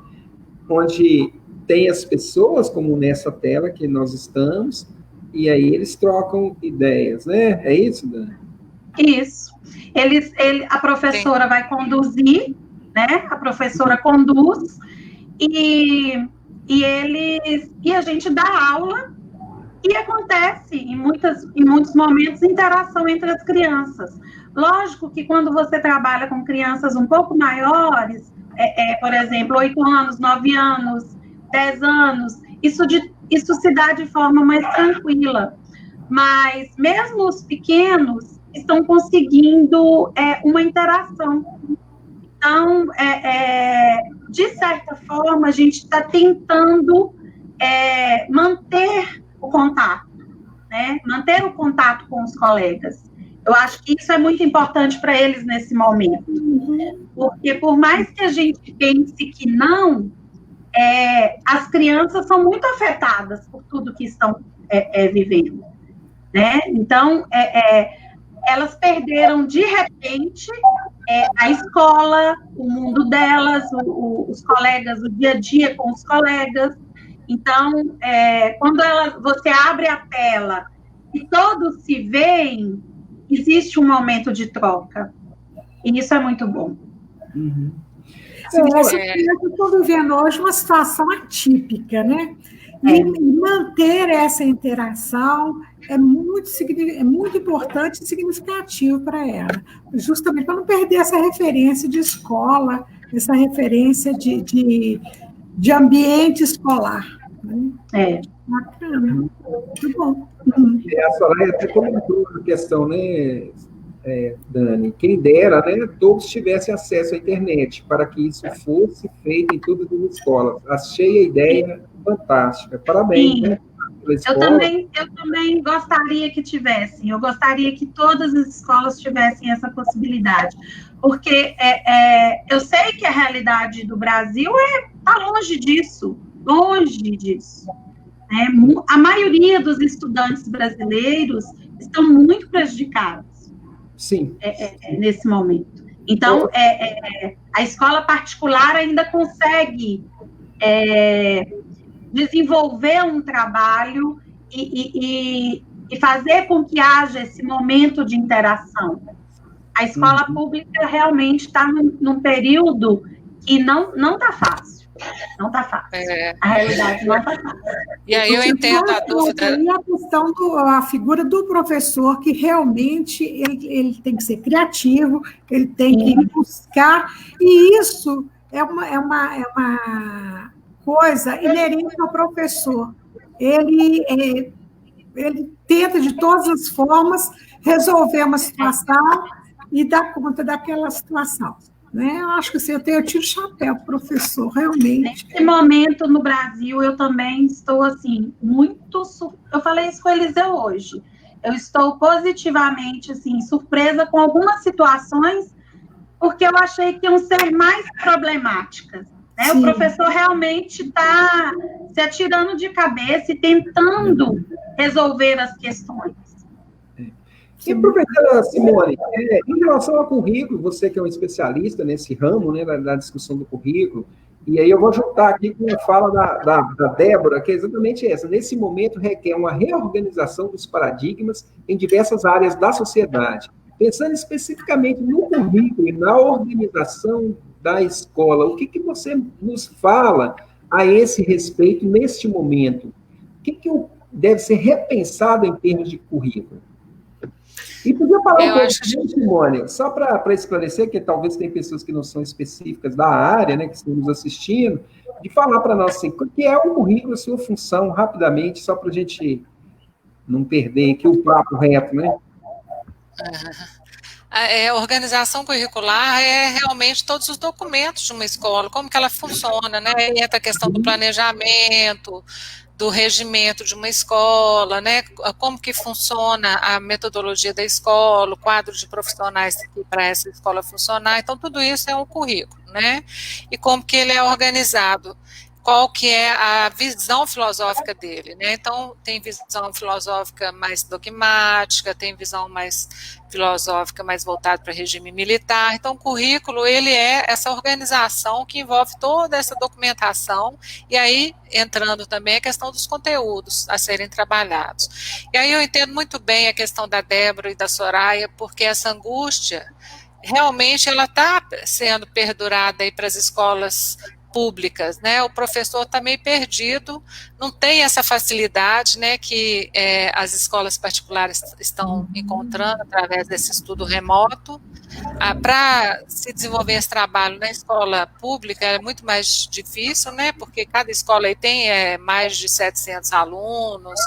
onde tem as pessoas, como nessa tela que nós estamos, e aí eles trocam ideias, né? É isso, Dani? Isso. A professora vai conduzir, né? A professora conduz e a gente dá aula e acontece em muitos momentos interação entre as crianças. Lógico que quando você trabalha com crianças um pouco maiores, por exemplo, 8 anos, 9 anos, 10 anos, isso se dá de forma mais tranquila. Mas mesmo os pequenos estão conseguindo uma interação. Então, de certa forma, a gente está tentando manter o contato, né? Manter o contato com os colegas. Eu acho que isso é muito importante para eles nesse momento. Porque, por mais que a gente pense que não, as crianças são muito afetadas por tudo que estão vivendo, né? Então, elas perderam, de repente, a escola, o mundo delas, os colegas, o dia a dia com os colegas. Então, quando você abre a tela e todos se veem, existe um momento de troca. E isso é muito bom. Uhum. As crianças estão vivendo hoje uma situação atípica, né? E manter essa interação é muito importante e significativo para ela, justamente para não perder essa referência de escola, essa referência de ambiente escolar. Né? Bacana, muito bom. A Soraya até comentou a questão, né, Dani? Quem dera, né, todos tivessem acesso à internet, para que isso fosse feito em todas as escolas. Achei a ideia fantástica. Parabéns, né? Eu também gostaria que tivessem. Eu gostaria que todas as escolas tivessem essa possibilidade. Porque eu sei que a realidade do Brasil está longe disso. Longe disso. A maioria dos estudantes brasileiros estão muito prejudicados. Sim. Nesse momento. Então, a escola particular ainda consegue desenvolver um trabalho e fazer com que haja esse momento de interação. A escola pública realmente está num período que não está fácil. Não está fácil. A realidade não está fácil. E aí eu entendo a dúvida. E a questão a figura do professor, que realmente ele tem que ser criativo, ele tem que buscar, e isso é uma coisa inerente ao professor. Ele tenta, de todas as formas, resolver uma situação e dar conta daquela situação. Né? Eu acho que assim, eu tiro o chapéu, professor, realmente. Nesse momento, no Brasil, eu também estou, assim, muito... Eu falei isso com o Eliseu hoje. Eu estou positivamente, assim, surpresa com algumas situações, porque eu achei que iam ser mais problemáticas. Né? O professor realmente está se atirando de cabeça e tentando resolver as questões. E, professora Simone, em relação ao currículo, você que é um especialista nesse ramo, né, da discussão do currículo, e aí eu vou juntar aqui com a fala da Débora, que é exatamente essa. Nesse momento, requer uma reorganização dos paradigmas em diversas áreas da sociedade. Pensando especificamente no currículo e na organização da escola, o que você nos fala a esse respeito neste momento? O que deve ser repensado em termos de currículo? E podia falar um pouco, Simone, só para esclarecer, que talvez tem pessoas que não são específicas da área, né, que estão nos assistindo, de falar para nós assim, o que é o currículo, a sua função, rapidamente, só para a gente não perder aqui o papo reto, né? A organização curricular é realmente todos os documentos de uma escola, como que ela funciona, né? Entra a questão do planejamento, do regimento de uma escola, né? Como que funciona a metodologia da escola, o quadro de profissionais para essa escola funcionar. Então, tudo isso é um currículo, né? E como que ele é organizado, qual que é a visão filosófica dele, né? Então, tem visão filosófica mais dogmática, tem visão mais filosófica mais voltada para regime militar. Então, o currículo, ele é essa organização que envolve toda essa documentação, e aí, entrando também a questão dos conteúdos a serem trabalhados. E aí eu entendo muito bem a questão da Débora e da Soraya, porque essa angústia, realmente, ela está sendo perdurada aí para as escolas públicas, né? O professor está meio perdido, não tem essa facilidade, né, que as escolas particulares estão encontrando através desse estudo remoto. Para se desenvolver esse trabalho na escola pública é muito mais difícil, né, porque cada escola aí tem mais de 700 alunos,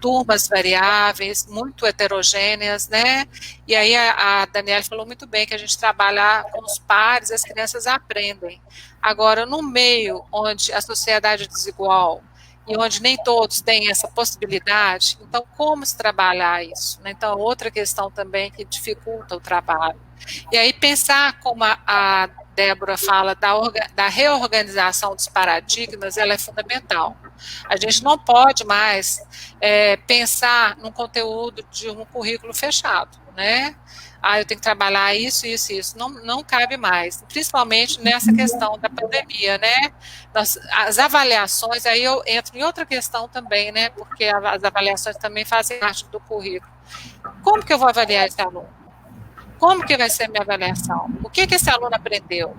turmas variáveis, muito heterogêneas, né, e aí a Daniela falou muito bem que a gente trabalhar com os pares, as crianças aprendem. Agora, no meio onde a sociedade é desigual e onde nem todos têm essa possibilidade, então como se trabalhar isso? Então, outra questão também que dificulta o trabalho. E aí pensar como a Débora fala da reorganização dos paradigmas, ela é fundamental. A gente não pode mais pensar num conteúdo de um currículo fechado, né? Eu tenho que trabalhar isso, isso, isso. Não cabe mais, principalmente nessa questão da pandemia, né? As avaliações, aí eu entro em outra questão também, né? Porque as avaliações também fazem parte do currículo. Como que eu vou avaliar esse aluno? Como que vai ser a minha avaliação? O que esse aluno aprendeu?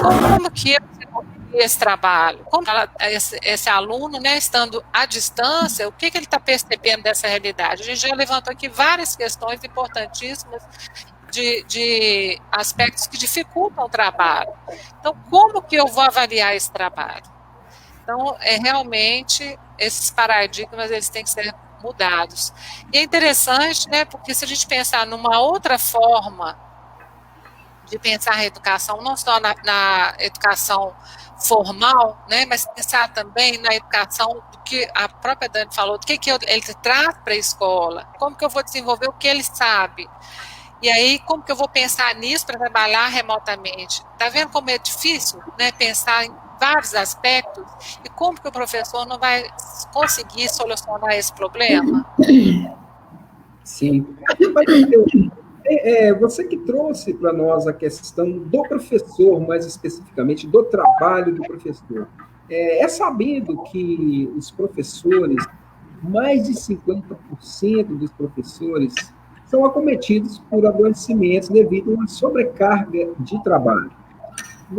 Como que eu desenvolvi esse trabalho? Como esse aluno, né, estando à distância, o que ele está percebendo dessa realidade? A gente já levantou aqui várias questões importantíssimas de aspectos que dificultam o trabalho. Então, como que eu vou avaliar esse trabalho? Então, realmente, esses paradigmas, eles têm que ser mudados. E é interessante, né, porque se a gente pensar numa outra forma de pensar a educação, não só na educação formal, né, mas pensar também na educação do que a própria Dani falou, do que ele traz para a escola, como que eu vou desenvolver o que ele sabe. E aí, como que eu vou pensar nisso para trabalhar remotamente? Está vendo como é difícil, né, pensar em vários aspectos, e como que o professor não vai conseguir solucionar esse problema? Sim. Você que trouxe para nós a questão do professor, mais especificamente do trabalho do professor. É sabido que os professores, mais de 50% dos professores, são acometidos por adoecimentos devido a uma sobrecarga de trabalho.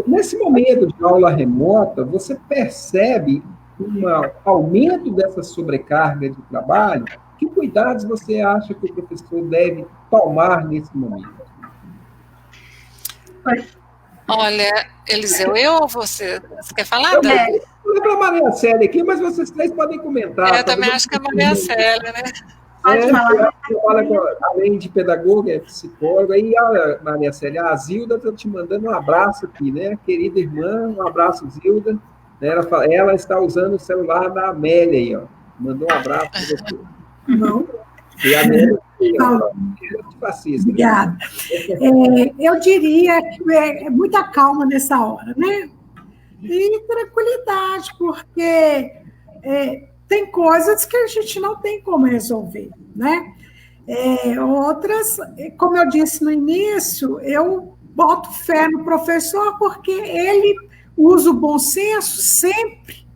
Nesse momento de aula remota, você percebe um aumento dessa sobrecarga de trabalho? Que cuidados você acha que o professor deve tomar nesse momento? Olha, Eliseu, eu ou você? Você quer falar, Eu Dani? vou para a Maria Célia aqui, mas vocês três podem comentar. Eu também acho que é a Maria Célia, né? Pode falar. Além de pedagoga, é psicóloga. E a Maria Célia, a Zilda está te mandando um abraço aqui, né? Querida irmã, um abraço, Zilda. Ela está usando o celular da Amélia aí, ó. Mandou um abraço para você. Não. E a Amélia Obrigada. Eu diria que é muita calma nessa hora, né? E tranquilidade, porque tem coisas que a gente não tem como resolver, né? Outras, como eu disse no início, eu boto fé no professor porque ele usa o bom senso sempre,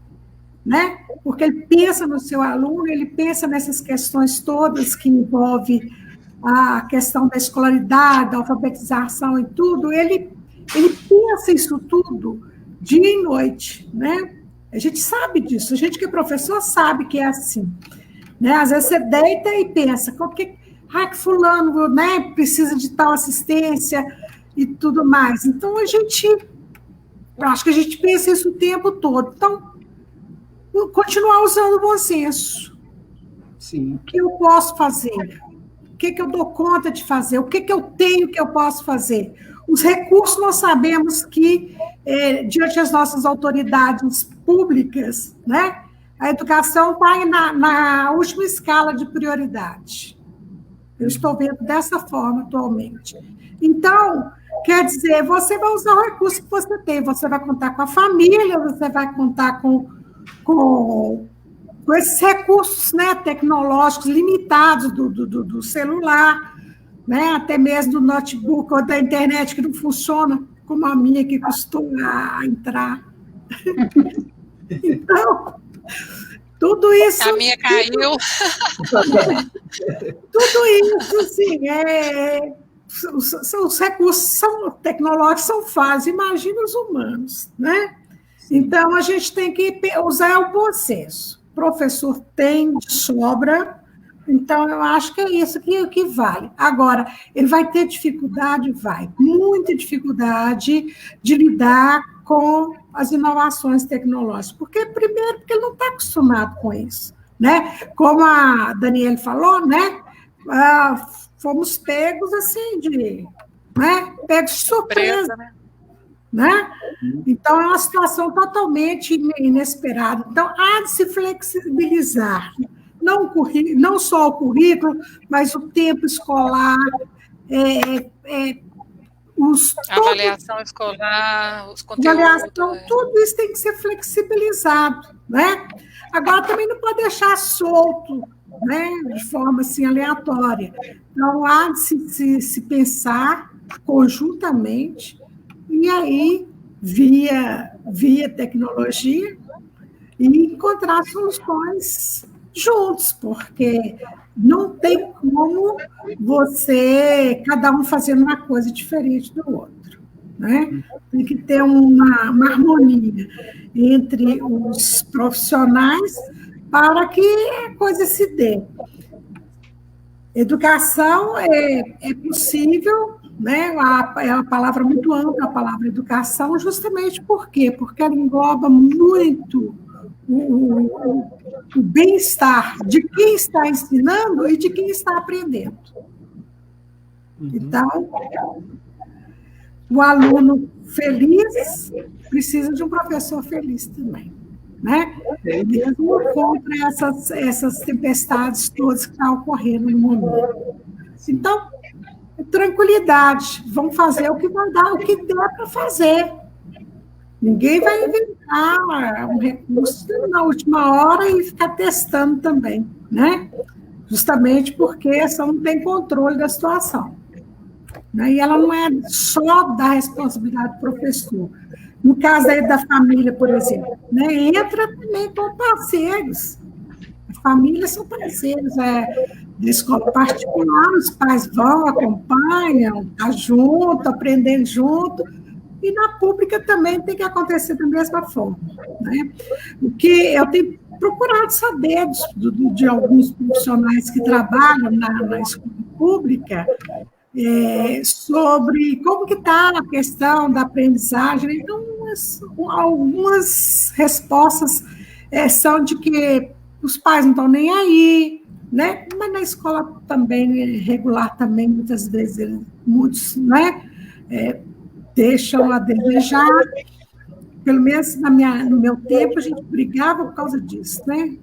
né? Porque ele pensa no seu aluno, ele pensa nessas questões todas que envolvem a questão da escolaridade, da alfabetização e tudo, ele pensa isso tudo dia e noite, né? A gente sabe disso, a gente que é professor sabe que é assim, né? Às vezes você deita e pensa, que fulano, né, precisa de tal assistência e tudo mais. Então, eu acho que a gente pensa isso o tempo todo. Então, continuar usando o bom senso. Sim. O que eu posso fazer? O que eu dou conta de fazer? O que eu tenho que eu posso fazer? Os recursos nós sabemos que, diante das nossas autoridades públicas, né, a educação está na última escala de prioridade. Eu estou vendo dessa forma atualmente. Então, quer dizer, você vai usar o recurso que você tem, você vai contar com a família, você vai contar com esses recursos, né, tecnológicos limitados do celular, né, até mesmo do notebook ou da internet que não funciona, como a minha que custou a entrar. Então, tudo isso... A minha caiu. Tudo isso, assim, os recursos tecnológicos são fáceis, imagina os humanos, né? Então, a gente tem que usar o bom senso. O professor tem de sobra, então eu acho que é isso que vale. Agora, ele vai ter dificuldade? Vai, muita dificuldade de lidar com as inovações tecnológicas. Primeiro, porque ele não está acostumado com isso, né? Como a Daniele falou, né? Fomos pegos assim pegos de surpresa, né? Então, é uma situação totalmente inesperada. Então, há de se flexibilizar, não só o currículo, mas o tempo escolar, a avaliação escolar, os conteúdos. Avaliação, tudo isso tem que ser flexibilizado, né? Agora, também não pode deixar solto, né, de forma assim, aleatória. Então, há de se pensar conjuntamente, e aí, via tecnologia, e encontrar soluções juntos, porque não tem como cada um fazendo uma coisa diferente do outro, né? Tem que ter uma harmonia entre os profissionais para que a coisa se dê. Educação é possível, né? É uma palavra muito ampla, a palavra educação, justamente por quê? Porque ela engloba muito o bem-estar de quem está ensinando e de quem está aprendendo. Então, o aluno feliz precisa de um professor feliz também, né? Mesmo contra essas tempestades todas que estão ocorrendo no momento. Então, tranquilidade, vamos fazer o que vai dar, o que der para fazer. Ninguém vai inventar um recurso na última hora e ficar testando também, né? justamente porque essa não tem controle da situação. Né? E ela não é só da responsabilidade do professor. No caso aí da família, por exemplo, né? Entra também com parceiros. As famílias são parceiros, da escola particular, os pais vão, acompanham, tá junto, aprendendo junto, e na pública também tem que acontecer da mesma forma. Né? O que eu tenho procurado saber de alguns profissionais que trabalham na escola pública, sobre como que está a questão da aprendizagem. Então, algumas respostas são de que os pais não estão nem aí, né? Mas na escola também, regular também, muitas vezes, muitos, né? Deixam a desejar. Pelo menos no meu tempo, a gente brigava por causa disso, né?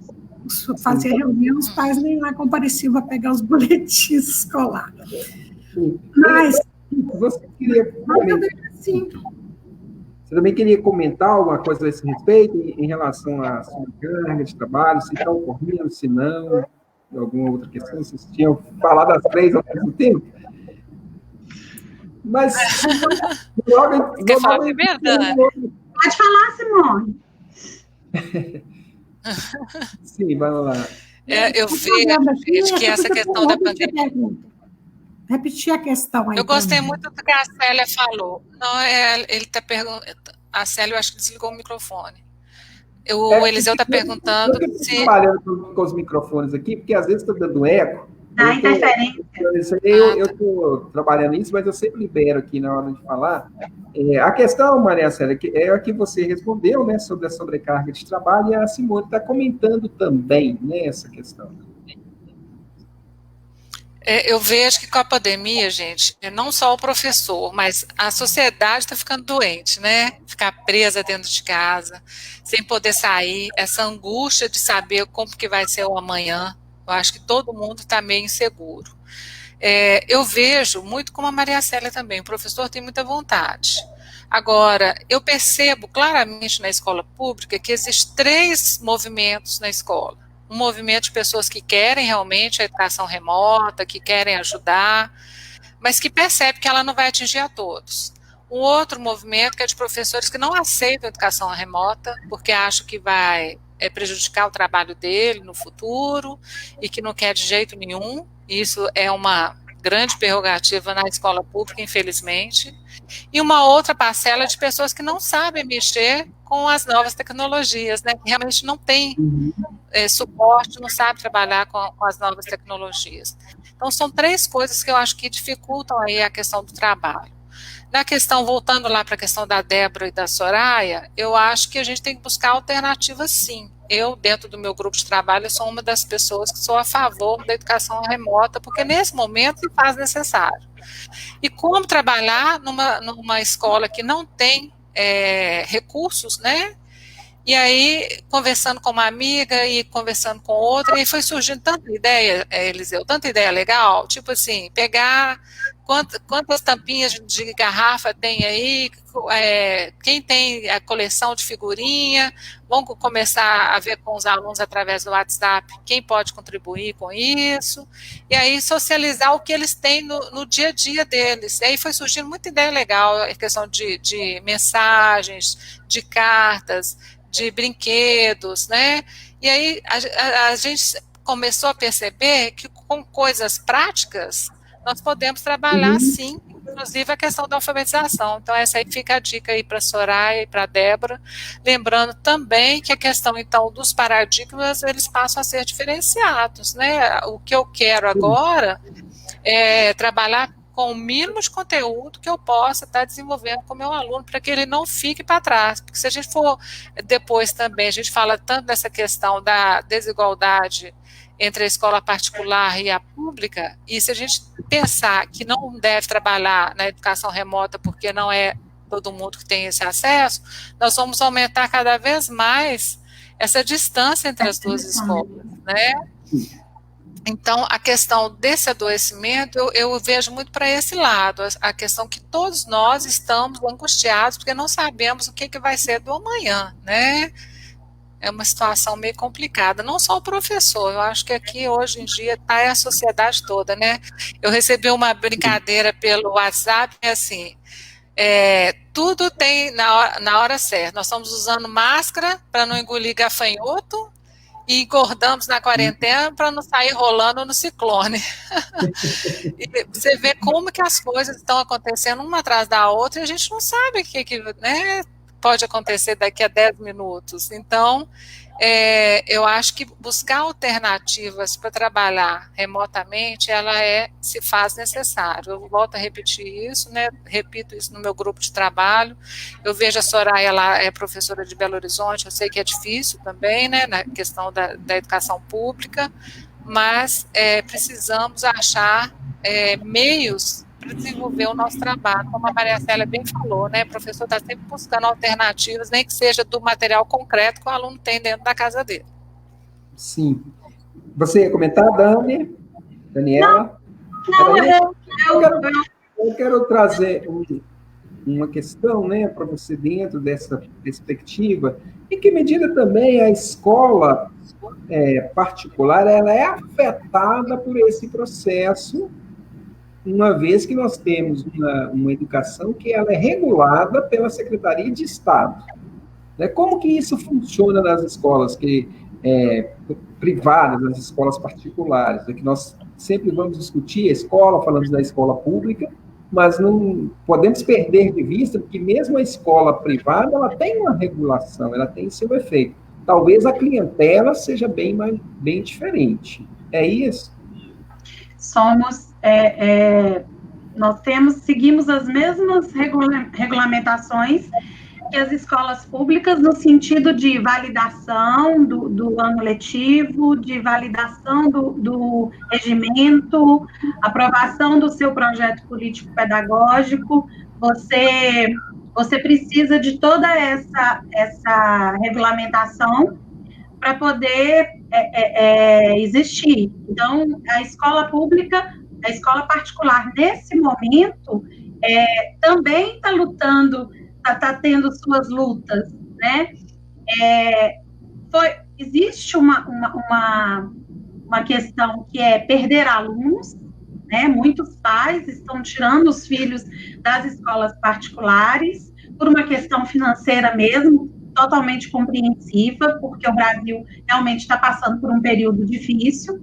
Fazia reunião, os pais nem lá compareciam para pegar os boletins escolares. Mas você também queria comentar alguma coisa a esse respeito, em relação à sua carga de trabalho, se está ocorrendo, se não, alguma outra questão? Vocês tinham falado as três ao mesmo tempo? Mas quer falar primeiro, Dani? Pode falar, Simone. Sim, vamos lá. Eu vejo que essa questão da pandemia... Repetir a questão aí. Eu gostei muito do que a Célia falou. Não, ele está perguntando... A Célia, eu acho que desligou o microfone. O Eliseu está perguntando se... Eu estou trabalhando com os microfones aqui, porque às vezes está dando eco. Interferência. Eu estou trabalhando isso, mas eu sempre libero aqui na hora de falar. A questão, Maria Célia, é a que você respondeu, né, sobre a sobrecarga de trabalho, e a Simone está comentando também, né, essa questão. Eu vejo que com a pandemia, gente, não só o professor, mas a sociedade está ficando doente, né? Ficar presa dentro de casa, sem poder sair, essa angústia de saber como que vai ser o amanhã. Eu acho que todo mundo está meio inseguro. Eu vejo muito como a Maria Célia também, o professor tem muita vontade. Agora, eu percebo claramente na escola pública que existem 3 movimentos na escola. Um movimento de pessoas que querem realmente a educação remota, que querem ajudar, mas que percebe que ela não vai atingir a todos. Um outro movimento que é de professores que não aceitam a educação remota, porque acham que vai prejudicar o trabalho dele no futuro e que não quer de jeito nenhum. Isso é uma grande prerrogativa na escola pública, infelizmente. E uma outra parcela de pessoas que não sabem mexer com as novas tecnologias, né? Que realmente não tem suporte, não sabe trabalhar com as novas tecnologias. Então, são 3 coisas que eu acho que dificultam aí a questão do trabalho. Na questão, voltando lá para a questão da Débora e da Soraya, eu acho que a gente tem que buscar alternativas, sim. Eu, dentro do meu grupo de trabalho, sou uma das pessoas que sou a favor da educação remota, porque nesse momento se faz necessário. E como trabalhar numa escola que não tem recursos, né? E aí, conversando com uma amiga e conversando com outra, e foi surgindo tanta ideia, Eliseu, tanta ideia legal, tipo assim, pegar quantas tampinhas de garrafa tem aí, quem tem a coleção de figurinha, vamos começar a ver com os alunos através do WhatsApp, quem pode contribuir com isso, e aí socializar o que eles têm no dia a dia deles. E aí foi surgindo muita ideia legal, a questão de mensagens, de cartas, de brinquedos, né? E aí a gente começou a perceber que com coisas práticas nós podemos trabalhar, sim, inclusive a questão da alfabetização. Então, essa aí fica a dica aí para a Soraya e para a Débora, lembrando também que a questão, então, dos paradigmas, eles passam a ser diferenciados, né? O que eu quero agora é trabalhar com o mínimo de conteúdo que eu possa estar desenvolvendo com o meu aluno, para que ele não fique para trás. Porque se a gente for depois também, a gente fala tanto dessa questão da desigualdade entre a escola particular e a pública, e se a gente pensar que não deve trabalhar na educação remota porque não é todo mundo que tem esse acesso, nós vamos aumentar cada vez mais essa distância entre as duas escolas, né? Então, a questão desse adoecimento, eu vejo muito para esse lado, a questão que todos nós estamos angustiados porque não sabemos o que vai ser do amanhã, né? é uma situação meio complicada, não só o professor, eu acho que aqui hoje em dia está a sociedade toda, né? Eu recebi uma brincadeira pelo WhatsApp, assim, tudo tem na hora certa, nós estamos usando máscara para não engolir gafanhoto e engordamos na quarentena para não sair rolando no ciclone. E você vê como que as coisas estão acontecendo uma atrás da outra e a gente não sabe o que né, pode acontecer daqui a 10 minutos. Então, eu acho que buscar alternativas para trabalhar remotamente, se faz necessário. Eu volto a repetir isso, né? Repito isso no meu grupo de trabalho. Eu vejo a Soraya, ela é professora de Belo Horizonte, eu sei que é difícil também, né, na questão da educação pública, mas precisamos achar meios para desenvolver o nosso trabalho, como a Maria Célia bem falou, né? O professor está sempre buscando alternativas, nem que seja do material concreto que o aluno tem dentro da casa dele. Sim. Você ia comentar, Dani? Daniela? Não, eu quero trazer uma questão, né, para você dentro dessa perspectiva. Em que medida também a escola particular ela é afetada por esse processo, uma vez que nós temos uma educação que ela é regulada pela Secretaria de Estado. Né? Como que isso funciona nas escolas privadas, nas escolas particulares? É que nós sempre vamos discutir a escola, falamos da escola pública, mas não podemos perder de vista que mesmo a escola privada ela tem uma regulação, ela tem seu efeito. Talvez a clientela seja bem diferente. É isso? Nós seguimos as mesmas regulamentações que as escolas públicas no sentido de validação do ano letivo, de validação do regimento, aprovação do seu projeto político-pedagógico. Você precisa de toda essa regulamentação para poder existir. Então, a escola pública, a escola particular, nesse momento, também está lutando, está tendo suas lutas, né? Existe uma questão que é perder alunos, né? Muitos pais estão tirando os filhos das escolas particulares por uma questão financeira mesmo, totalmente compreensiva, porque o Brasil realmente está passando por um período difícil.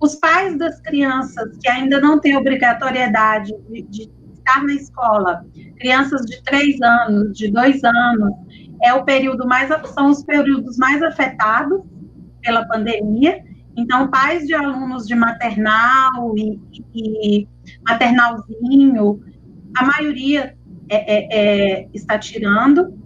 Os pais das crianças que ainda não têm obrigatoriedade de estar na escola, crianças de 3 anos, de 2 anos, são os períodos mais afetados pela pandemia. Então, pais de alunos de maternal e maternalzinho, a maioria está tirando.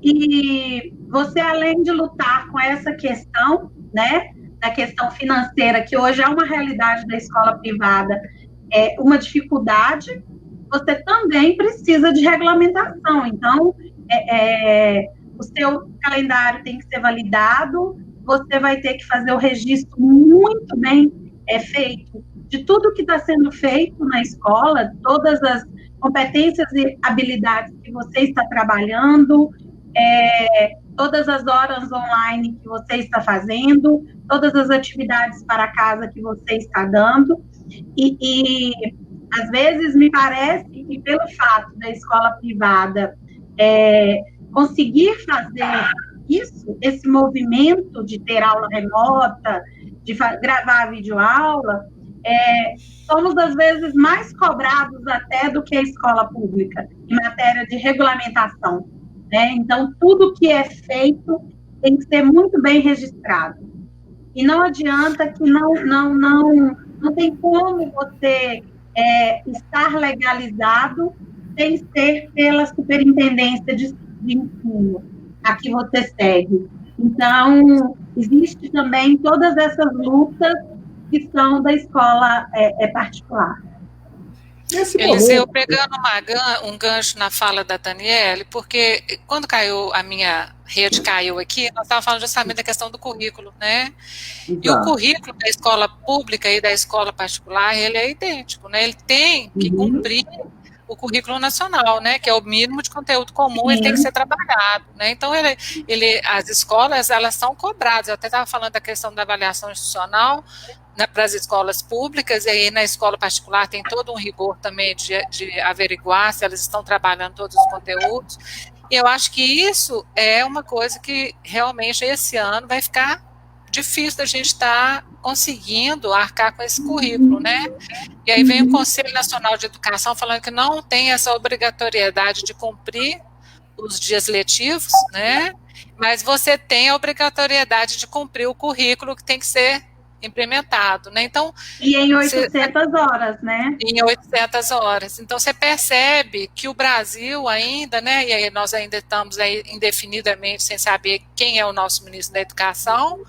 E você, além de lutar com essa questão, né, da questão financeira, que hoje é uma realidade da escola privada, uma dificuldade, você também precisa de regulamentação. Então, o seu calendário tem que ser validado, você vai ter que fazer o registro muito bem feito de tudo que está sendo feito na escola, todas as competências e habilidades que você está trabalhando, todas as horas online que você está fazendo, todas as atividades para casa que você está dando, e às vezes me parece que pelo fato da escola privada conseguir fazer esse movimento de ter aula remota, de gravar a videoaula, somos às vezes mais cobrados até do que a escola pública, em matéria de regulamentação. Né? Então, tudo que é feito tem que ser muito bem registrado. E não adianta que não tem como você estar legalizado sem ser pela superintendência de ensino a que você segue. Então, existe também todas essas que são da escola particular. Eliseu, pegando um gancho na fala da Daniele, porque quando a minha rede caiu aqui, nós estávamos falando justamente da questão do currículo, né? Exato. E o currículo da escola pública e da escola particular, ele é idêntico, né? Ele tem que cumprir o currículo nacional, né, que é o mínimo de conteúdo comum, ele tem que ser trabalhado, né, então as escolas, elas são cobradas, eu até estava falando da questão da avaliação institucional, né, para as escolas públicas, e aí na escola particular tem todo um rigor também de averiguar se elas estão trabalhando todos os conteúdos, e eu acho que isso é uma coisa que realmente esse ano vai ficar difícil da gente estar conseguindo arcar com esse currículo, né? E aí vem o Conselho Nacional de Educação falando que não tem essa obrigatoriedade de cumprir os dias letivos, né? Mas você tem a obrigatoriedade de cumprir o currículo que tem que ser implementado, né? Então, e em 800 horas, né? Em 800 horas. Então, você percebe que o Brasil ainda, né, e aí nós ainda estamos aí indefinidamente sem saber quem é o nosso ministro da Educação,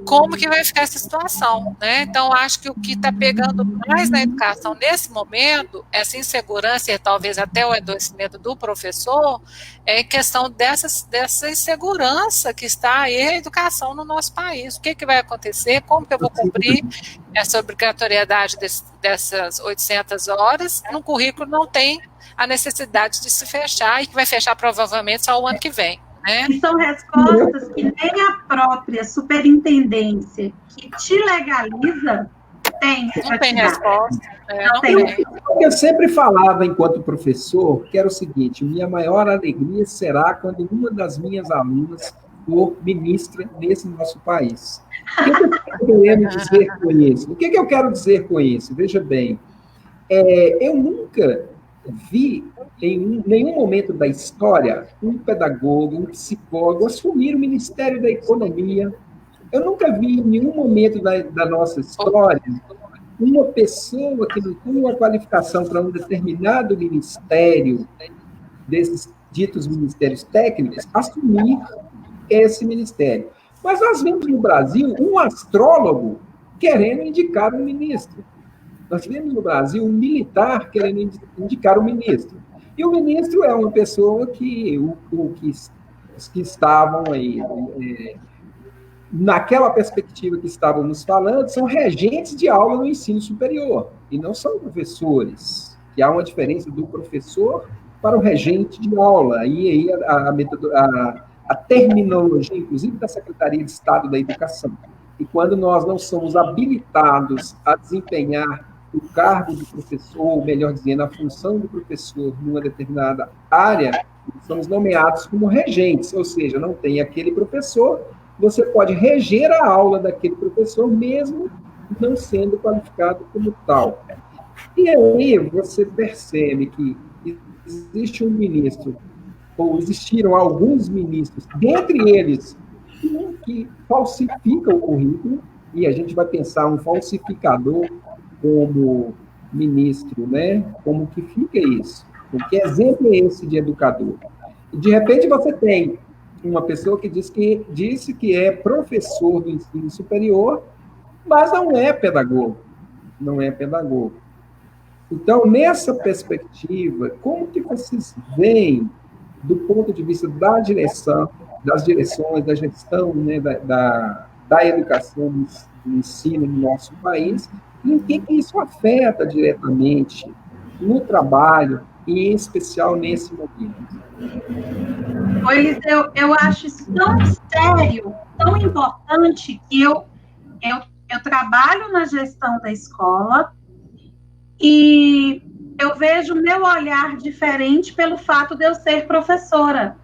como que vai ficar essa situação, né? Então, acho que o que está pegando mais na educação nesse momento, essa insegurança e talvez até o adoecimento do professor, é questão dessa insegurança que está aí a educação no nosso país. O que vai acontecer? Como que eu vou cumprir essa obrigatoriedade dessas 800 horas? No currículo não tem a necessidade de se fechar, e que vai fechar provavelmente só o ano que vem, né? E são respostas que nem a própria superintendência que te legaliza tem. Não tem resposta. Não tem. Eu sempre falava, enquanto professor, que era o seguinte: minha maior alegria será quando uma das minhas alunas for ministra nesse nosso país. O que eu quero dizer com isso? O que eu quero dizer com isso? Veja bem, eu nunca vi, em nenhum momento da história, um pedagogo, um psicólogo assumir o Ministério da Economia. Eu nunca vi, em nenhum momento da nossa história, uma pessoa que não tem uma qualificação para um determinado ministério, desses ditos ministérios técnicos, assumir esse ministério. Mas nós vemos no Brasil um astrólogo querendo indicar um ministro. Nós vemos no Brasil um militar querendo indicar um ministro. E o ministro é uma pessoa que os que estavam aí, naquela perspectiva que estávamos falando, são regentes de aula no ensino superior, e não são professores, que há uma diferença do professor para o regente de aula. E aí a terminologia, inclusive, da Secretaria de Estado da Educação. E quando nós não somos habilitados a desempenhar o cargo de professor, ou melhor dizendo, a função do professor numa determinada área, somos nomeados como regentes, ou seja, não tem aquele professor, você pode reger a aula daquele professor, mesmo não sendo qualificado como tal. E aí você percebe que existe um ministro, ou existiram alguns ministros, dentre eles, que falsificam o currículo, e a gente vai pensar um falsificador como ministro, né? Como que fica isso? Que exemplo é esse de educador? E, de repente, você tem uma pessoa que disse que é professor do ensino superior, mas não é pedagogo. Não é pedagogo. Então, nessa perspectiva, como que vocês veem, do ponto de vista da direção, das direções, da gestão, né, da educação, do ensino no nosso país, e em que isso afeta diretamente no trabalho, e em especial nesse momento? Eliseu, eu acho isso tão sério, tão importante, que eu trabalho na gestão da escola e eu vejo meu olhar diferente pelo fato de eu ser professora.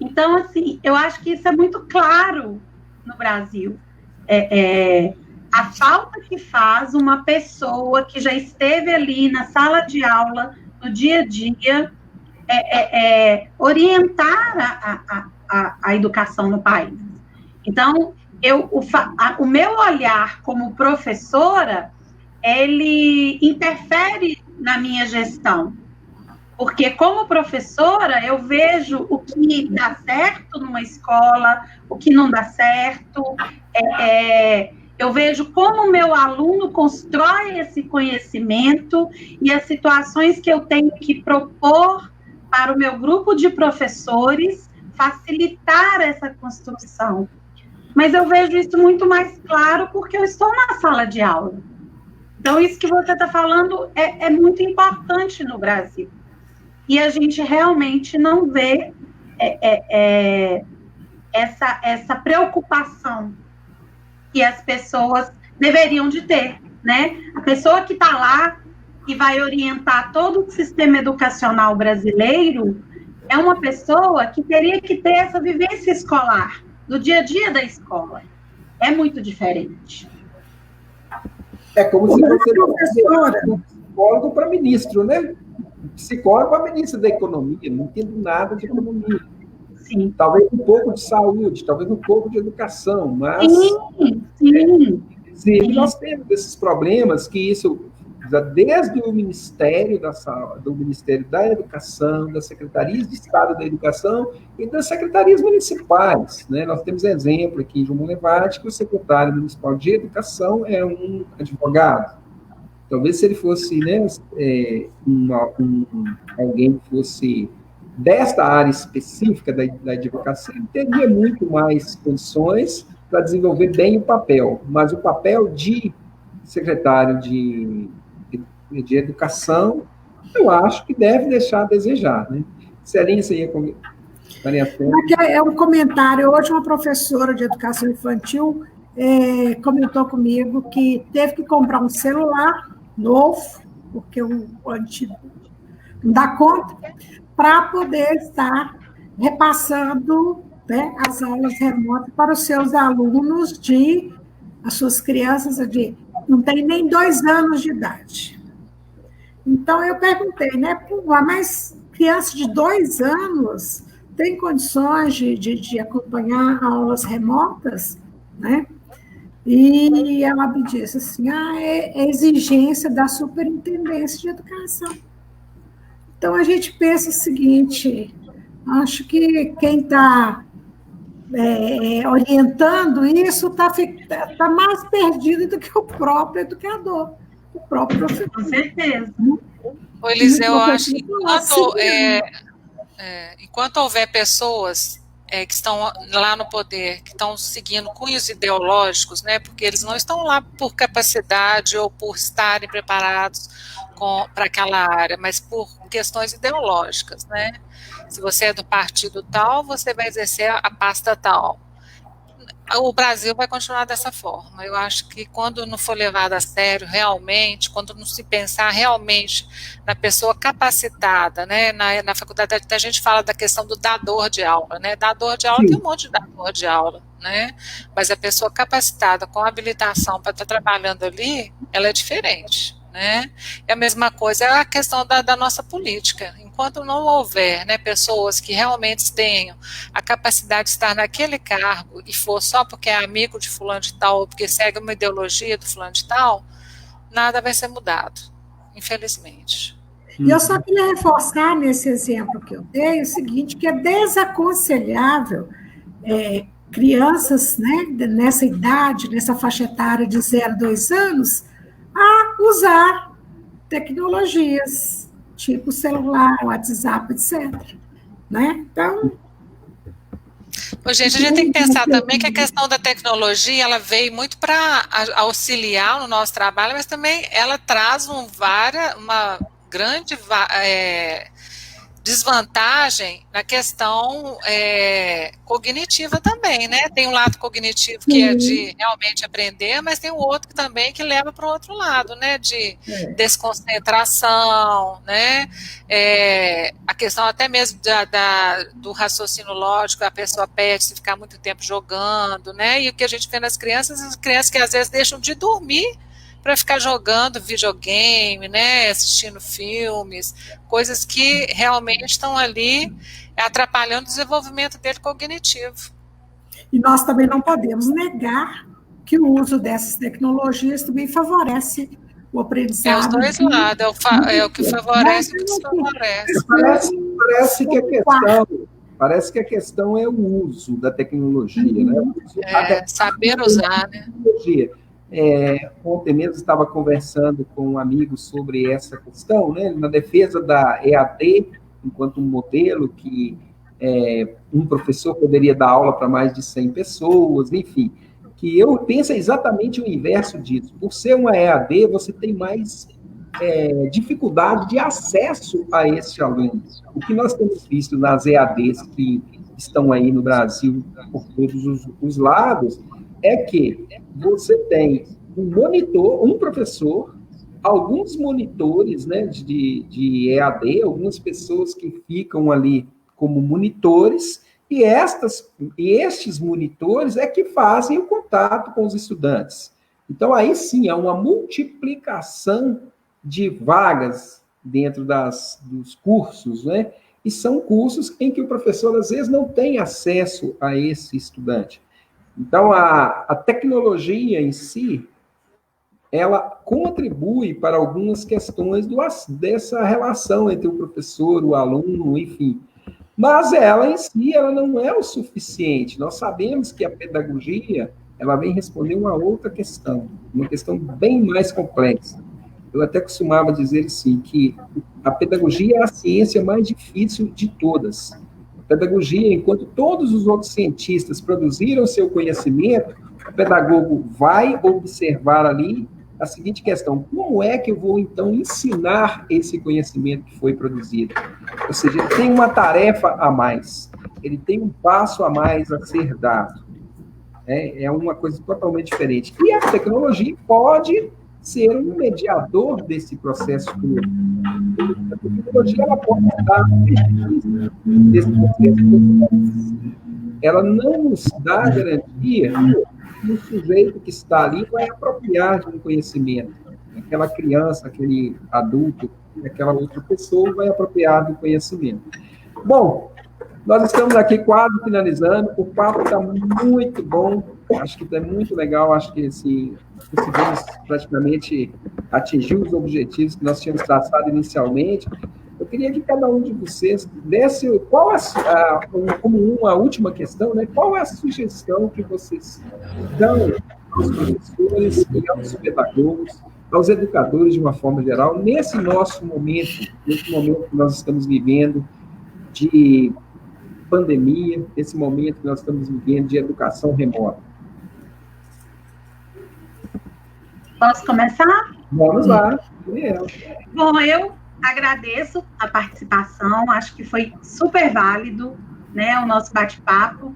Então, assim, eu acho que isso é muito claro no Brasil. A falta que faz uma pessoa que já esteve ali na sala de aula, no dia a dia, orientar a educação no país. Então, o meu olhar como professora, ele interfere na minha gestão, porque como professora eu vejo o que dá certo numa escola, o que não dá certo, eu vejo como o meu aluno constrói esse conhecimento e as situações que eu tenho que propor para o meu grupo de professores facilitar essa construção. Mas eu vejo isso muito mais claro porque eu estou na sala de aula. Então, isso que você está falando é muito importante no Brasil. E a gente realmente não vê essa preocupação que as pessoas deveriam de ter, né? A pessoa que está lá e vai orientar todo o sistema educacional brasileiro é uma pessoa que teria que ter essa vivência escolar, no dia a dia da escola. É muito diferente. É como se você fosse um psicólogo para ministro, né? Psicólogo para ministro da economia, não entendo nada de economia. Sim. Talvez um pouco de saúde, talvez um pouco de educação, mas sim. Nós temos esses problemas que isso, desde o Ministério do Ministério da Educação, das Secretarias de Estado da Educação e das secretarias municipais, né? Nós temos exemplo aqui em João Monlevade que o secretário municipal de Educação é um advogado. Talvez se ele fosse, né, alguém que fosse desta área específica da advocacia, ele teria muito mais condições para desenvolver bem o papel. Mas o papel de secretário de Educação, eu acho que deve deixar a desejar, né? Celinha, você ia É um comentário. Hoje, uma professora de educação infantil comentou comigo que teve que comprar um celular novo, porque o antigo não dá conta, para poder estar repassando, né, as aulas remotas para os seus alunos as suas crianças não tem nem 2 anos de idade. Então, eu perguntei, né, mas criança de 2 anos tem condições de acompanhar aulas remotas, né? E ela me disse assim, é exigência da Superintendência de Educação. Então, a gente pensa o seguinte, acho que quem está orientando isso está mais perdido do que o próprio educador, o próprio professor. Com certeza. Ô, Eliseu, eu acho que enquanto houver pessoas que estão lá no poder, que estão seguindo cunhos ideológicos, né, porque eles não estão lá por capacidade ou por estarem preparados para aquela área, mas por questões ideológicas, né? Se você é do partido tal, você vai exercer a pasta tal. O Brasil vai continuar dessa forma. Eu acho que quando não for levado a sério realmente, quando não se pensar realmente na pessoa capacitada, né, na faculdade, a gente fala da questão do dador de aula, né, dador de aula, tem um monte de dador de aula, né, mas a pessoa capacitada com habilitação para estar trabalhando ali, ela é diferente, né, e a mesma coisa é a questão da nossa política. Enquanto não houver, né, pessoas que realmente tenham a capacidade de estar naquele cargo e for só porque é amigo de fulano de tal ou porque segue uma ideologia do fulano de tal, nada vai ser mudado, infelizmente. E eu só queria reforçar nesse exemplo que eu dei o seguinte, que é desaconselhável crianças, né, nessa idade, nessa faixa etária de 0 a 2 anos, a usar tecnologias, tipo celular, WhatsApp, etc. Né? Então... Gente, a gente tem que pensar também que a questão da tecnologia, ela veio muito para auxiliar no nosso trabalho, mas também ela traz uma grande desvantagem na questão cognitiva também, né? Tem um lado cognitivo que é de realmente aprender, mas tem o outro também que leva para o outro lado, né? De desconcentração, né? A questão até mesmo do raciocínio lógico, a pessoa perde se ficar muito tempo jogando, né? E o que a gente vê nas crianças, as crianças que às vezes deixam de dormir para ficar jogando videogame, né, assistindo filmes, coisas que realmente estão ali atrapalhando o desenvolvimento dele cognitivo. E nós também não podemos negar que o uso dessas tecnologias também favorece o aprendizado. Os dois lados, é o que favorece e o que desfavorece. Parece que a questão é o uso da tecnologia, né? Saber usar, né? Ontem mesmo estava conversando com um amigo sobre essa questão, né, na defesa da EAD, enquanto um modelo que um professor poderia dar aula para mais de 100 pessoas, enfim, que eu penso exatamente o inverso disso. Por ser uma EAD, você tem mais dificuldade de acesso a esses alunos. O que nós temos visto nas EADs que estão aí no Brasil, por todos os lados, é que você tem um monitor, um professor, alguns monitores, né, de EAD, algumas pessoas que ficam ali como monitores, e estes monitores é que fazem o contato com os estudantes. Então, aí sim, há uma multiplicação de vagas dentro dos cursos, né? E são cursos em que o professor, às vezes, não tem acesso a esse estudante. Então, a tecnologia em si, ela contribui para algumas questões dessa relação entre o professor, o aluno, enfim. Mas ela em si, ela não é o suficiente. Nós sabemos que a pedagogia, ela vem responder uma outra questão, uma questão bem mais complexa. Eu até costumava dizer assim, que a pedagogia é a ciência mais difícil de todas. A pedagogia, enquanto todos os outros cientistas produziram seu conhecimento, o pedagogo vai observar ali a seguinte questão: como é que eu vou, então, ensinar esse conhecimento que foi produzido? Ou seja, ele tem uma tarefa a mais, ele tem um passo a mais a ser dado. É uma coisa totalmente diferente. E a tecnologia pode ser um mediador desse processo todo. A tecnologia, ela pode dar desse processo todo. Ela não nos dá garantia que o sujeito que está ali vai apropriar de um conhecimento. Aquela criança, aquele adulto, aquela outra pessoa vai apropriar do conhecimento. Bom, nós estamos aqui quase finalizando, o papo está muito bom, acho que está muito legal, acho que conseguimos praticamente atingir os objetivos que nós tínhamos traçado inicialmente. Eu queria que cada um de vocês desse, como uma última questão, né, qual é a sugestão que vocês dão aos professores e aos pedagogos, aos educadores de uma forma geral, nesse momento que nós estamos vivendo de pandemia, nesse momento que nós estamos vivendo de educação remota? Posso começar? Vamos lá. Bom, eu agradeço a participação, acho que foi super válido, né, o nosso bate-papo.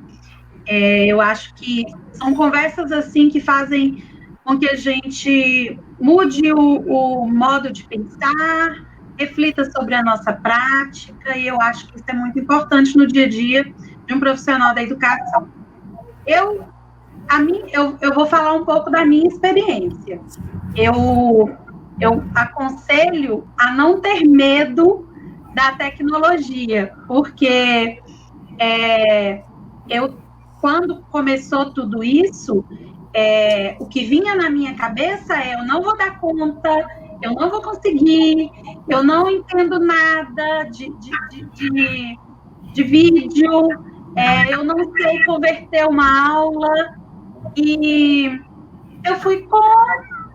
Eu acho que são conversas assim que fazem com que a gente mude o modo de pensar, reflita sobre a nossa prática, e eu acho que isso é muito importante no dia a dia de um profissional da educação. Eu vou falar um pouco da minha experiência. Eu aconselho a não ter medo da tecnologia, porque quando começou tudo isso, o que vinha na minha cabeça eu não vou dar conta, eu não vou conseguir, eu não entendo nada de vídeo, eu não sei converter uma aula, e eu fui com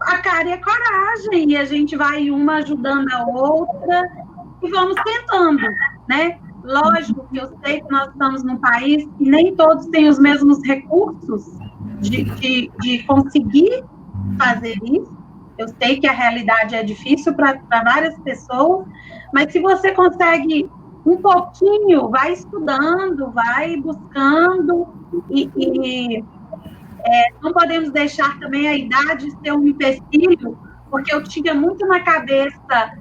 a cara e a coragem, e a gente vai uma ajudando a outra, e vamos tentando, né? Lógico que eu sei que nós estamos num país que nem todos têm os mesmos recursos de conseguir fazer isso. Eu sei que a realidade é difícil para várias pessoas, mas se você consegue um pouquinho, vai estudando, vai buscando, e não podemos deixar também a idade ser um empecilho, porque eu tinha muito na cabeça,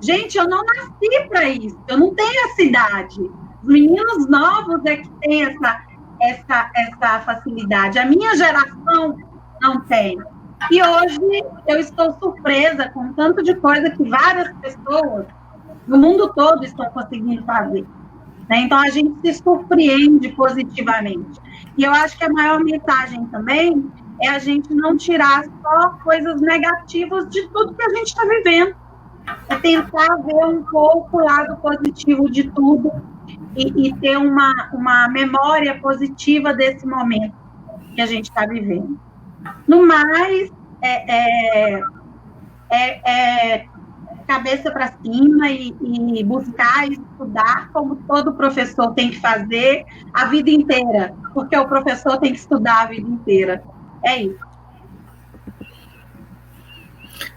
gente, eu não nasci para isso, eu não tenho essa idade. Os meninos novos é que têm essa facilidade. A minha geração não tem. E hoje eu estou surpresa com tanto de coisa que várias pessoas no mundo todo estão conseguindo fazer. Né? Então, a gente se surpreende positivamente. E eu acho que a maior mensagem também é a gente não tirar só coisas negativas de tudo que a gente está vivendo. É tentar ver um pouco o lado positivo de tudo e ter uma memória positiva desse momento que a gente está vivendo. No mais, cabeça para cima e buscar estudar, como todo professor tem que fazer a vida inteira. porque o professor tem que estudar a vida inteira. É isso.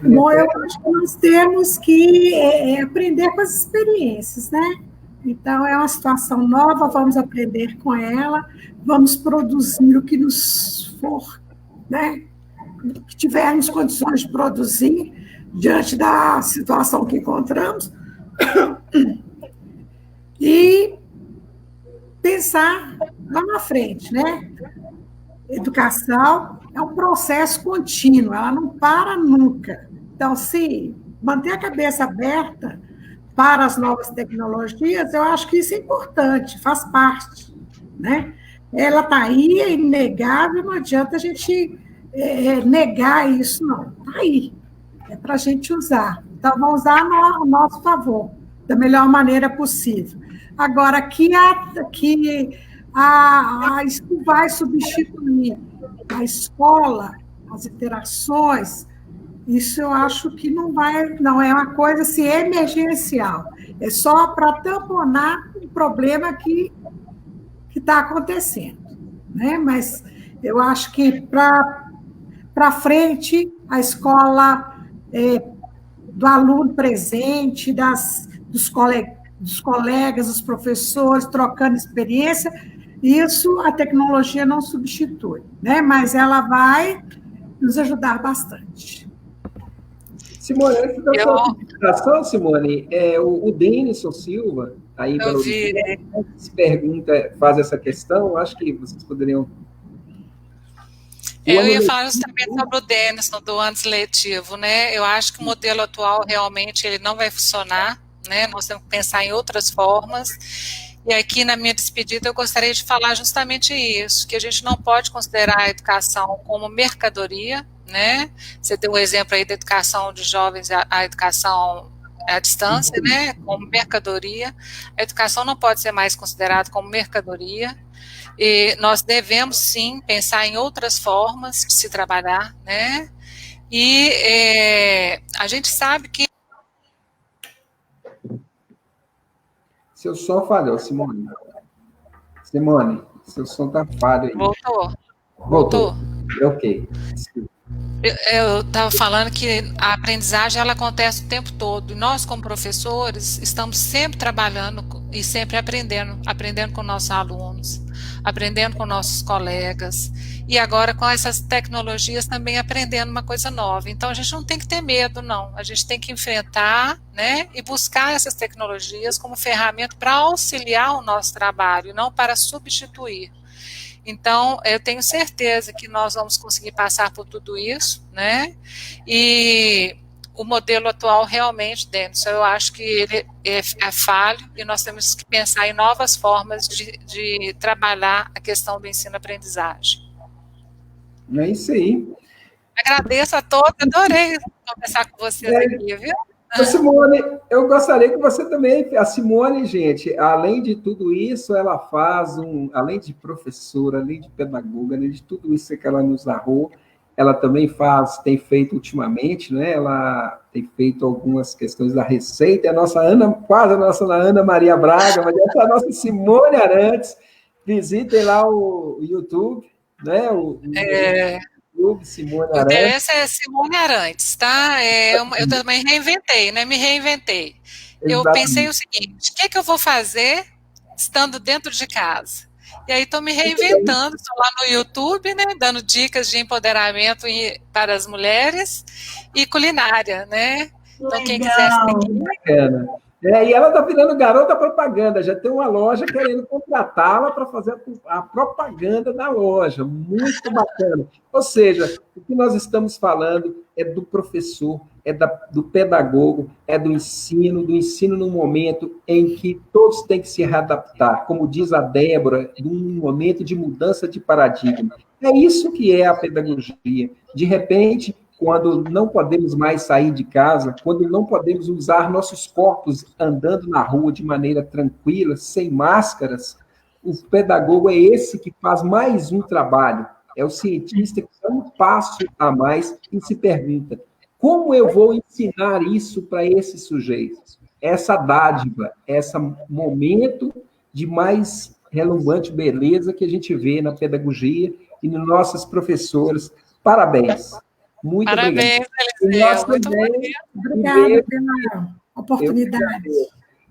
Bom, eu acho que nós temos que aprender com as experiências, né? Então, é uma situação nova, vamos aprender com ela, vamos produzir o que nos for, né? Que tivermos condições de produzir diante da situação que encontramos e pensar lá na frente, né? Educação é um processo contínuo, ela não para nunca. Então, se manter a cabeça aberta para as novas tecnologias, eu acho que isso é importante, faz parte, né? Ela está aí, é inegável, não adianta a gente negar isso, não. Está aí, é para a gente usar. Então, vamos usar a nosso favor, da melhor maneira possível. Agora, isso vai substituir a escola, as interações, isso eu acho que não é uma coisa assim, emergencial, é só para tamponar o problema que está acontecendo, né? Mas eu acho que para frente, a escola do aluno presente, dos colegas, dos professores, trocando experiência, isso a tecnologia não substitui, né? Mas ela vai nos ajudar bastante. Simone, antes da sua apresentação, Simone, o Denison Silva, aí pelo se pergunta, faz essa questão, acho que vocês poderiam... Eu ia falar justamente sobre o Denison, do ano letivo, né? Eu acho que o modelo atual realmente ele não vai funcionar, né? Nós temos que pensar em outras formas. E aqui na minha despedida eu gostaria de falar justamente isso, que a gente não pode considerar a educação como mercadoria, né? Você deu um exemplo aí da educação de jovens, a educação à distância, né? Como mercadoria. A educação não pode ser mais considerada como mercadoria. E nós devemos, sim, pensar em outras formas de se trabalhar, né? E a gente sabe que... Seu som falhou, Simone. Simone, seu som está falho aí. Voltou. Ok. Eu estava falando que a aprendizagem ela acontece o tempo todo. E nós, como professores, estamos sempre trabalhando e sempre aprendendo com nossos alunos, aprendendo com nossos colegas. E agora, com essas tecnologias, também aprendendo uma coisa nova. Então, a gente não tem que ter medo, não. A gente tem que enfrentar, né, e buscar essas tecnologias como ferramenta para auxiliar o nosso trabalho, não para substituir. Então, eu tenho certeza que nós vamos conseguir passar por tudo isso, né? E o modelo atual realmente, Denison, eu acho que ele é falho e nós temos que pensar em novas formas de trabalhar a questão do ensino-aprendizagem. É isso aí. Agradeço a todos, adorei conversar com vocês aqui, viu? Simone, eu gostaria que você também, a Simone, gente, além de tudo isso, ela faz além de professora, além de pedagoga, além de tudo isso que ela nos narrou, ela também tem feito ultimamente, né? Ela tem feito algumas questões da receita, quase a nossa Ana Maria Braga, mas essa é a nossa Simone Arantes. Visitem lá o YouTube, né? Simone Arantes. O endereço é Simone Arantes, tá? Eu também reinventei, né? Me reinventei. Exatamente. Eu pensei o seguinte, o que eu vou fazer estando dentro de casa? E aí estou me reinventando, estou lá no YouTube, né? Dando dicas de empoderamento para as mulheres e culinária, né? Então, quem quiser seguir... Bacana. E ela está virando garota propaganda, já tem uma loja querendo contratá-la para fazer a propaganda da loja, muito bacana. Ou seja, o que nós estamos falando é do professor, do pedagogo, do ensino num momento em que todos têm que se readaptar, como diz a Débora, num momento de mudança de paradigma. É isso que é a pedagogia. De repente, quando não podemos mais sair de casa, quando não podemos usar nossos corpos andando na rua de maneira tranquila, sem máscaras, o pedagogo é esse que faz mais um trabalho. É o cientista que dá um passo a mais e se pergunta, como eu vou ensinar isso para esses sujeitos? Essa dádiva, esse momento de mais relumbrante beleza que a gente vê na pedagogia e nos nossos professores. Parabéns. Muito Parabéns, obrigado. Eliseu. Obrigada pela oportunidade.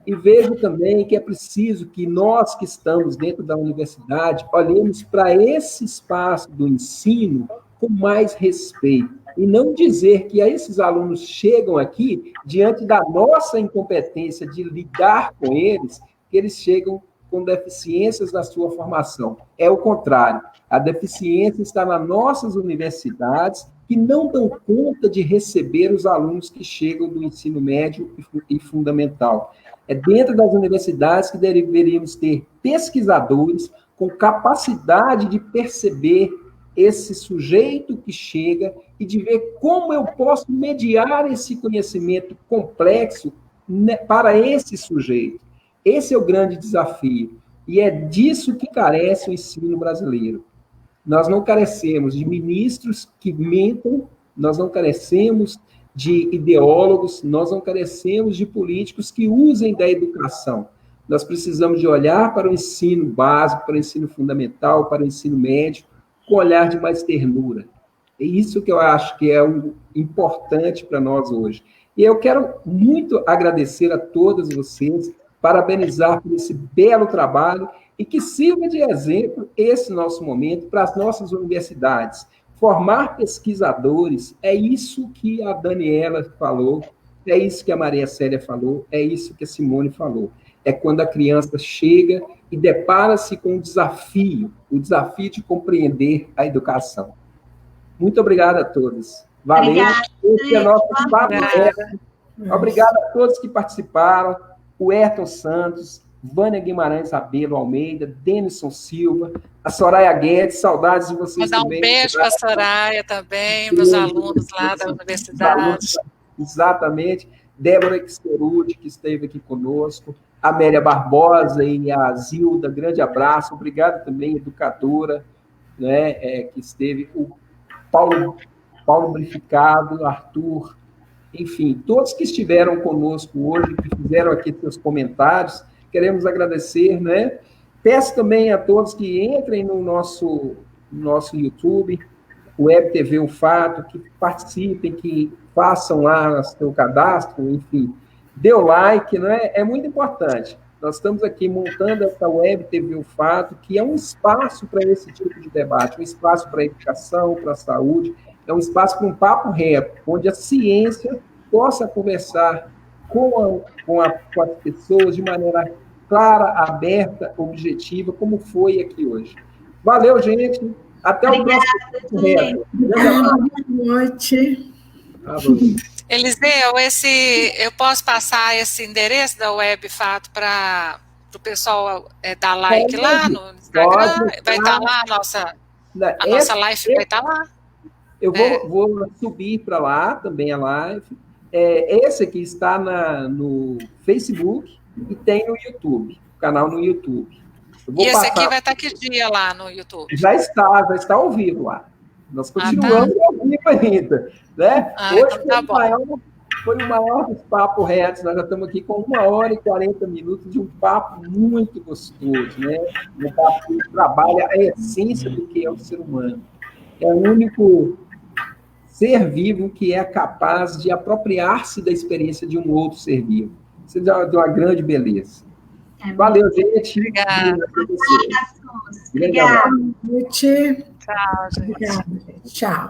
E vejo também que é preciso que nós que estamos dentro da universidade olhemos para esse espaço do ensino com mais respeito. E não dizer que esses alunos chegam aqui, diante da nossa incompetência de lidar com eles, que eles chegam com deficiências na sua formação. É o contrário. A deficiência está nas nossas universidades, que não dão conta de receber os alunos que chegam do ensino médio e fundamental. É dentro das universidades que deveríamos ter pesquisadores com capacidade de perceber esse sujeito que chega e de ver como eu posso mediar esse conhecimento complexo para esse sujeito. Esse é o grande desafio. E é disso que carece o ensino brasileiro. Nós não carecemos de ministros que mentam, nós não carecemos de ideólogos, nós não carecemos de políticos que usem da educação. Nós precisamos de olhar para o ensino básico, para o ensino fundamental, para o ensino médio, com olhar de mais ternura. É isso que eu acho que é o importante para nós hoje. E eu quero muito agradecer a todos vocês, parabenizar por esse belo trabalho e que sirva de exemplo esse nosso momento para as nossas universidades. Formar pesquisadores, é isso que a Daniela falou, é isso que a Maria Célia falou, é isso que a Simone falou. É quando a criança chega e depara-se com o desafio de compreender a educação. Muito obrigado a todos. Valeu. Esse é nosso papo. Obrigado a todos que participaram. O Ayrton Santos, Vânia Guimarães Abelo Almeida, Denison Silva, a Soraya Guedes, saudades de vocês também. Vou dar um beijo para a Soraya também, meus alunos lá da universidade. Exatamente. Débora Xerudi, que esteve aqui conosco, a Amélia Barbosa e a Zilda, grande abraço. Obrigado também, educadora, né, que esteve, o Paulo Brificado, Arthur, enfim, todos que estiveram conosco hoje, que fizeram aqui seus comentários, queremos agradecer, né? Peço também a todos que entrem no nosso YouTube, Web TV O Fato, que participem, que façam lá o seu cadastro, enfim, dê o like, né? É muito importante. Nós estamos aqui montando essa Web TV O Fato, que é um espaço para esse tipo de debate, um espaço para a educação, para a saúde, é um espaço para um papo reto, onde a ciência possa conversar com as pessoas de maneira clara, aberta, objetiva, como foi aqui hoje. Valeu, gente. Até o próximo reto. Boa noite. Eliseu, eu posso passar esse endereço da Web Fato para o pessoal dar like lá no Instagram? Vai estar lá a nossa live vai estar lá? Eu vou subir para lá também a live. Esse aqui está no Facebook e tem no YouTube, o canal no YouTube. E esse aqui vai estar que dia lá no YouTube? Já está ao vivo lá. Nós continuamos ao vivo ainda. Né? Hoje então foi o maior dos papos retos. Nós já estamos aqui com 1h40 de um papo muito gostoso, né? Um papo que trabalha a essência do que é o ser humano. É o único ser vivo que é capaz de apropriar-se da experiência de um outro ser vivo. Isso é de uma grande beleza. Valeu, gente. Obrigada. Obrigada. Boa noite. Tchau, gente. Obrigada, gente. Tchau.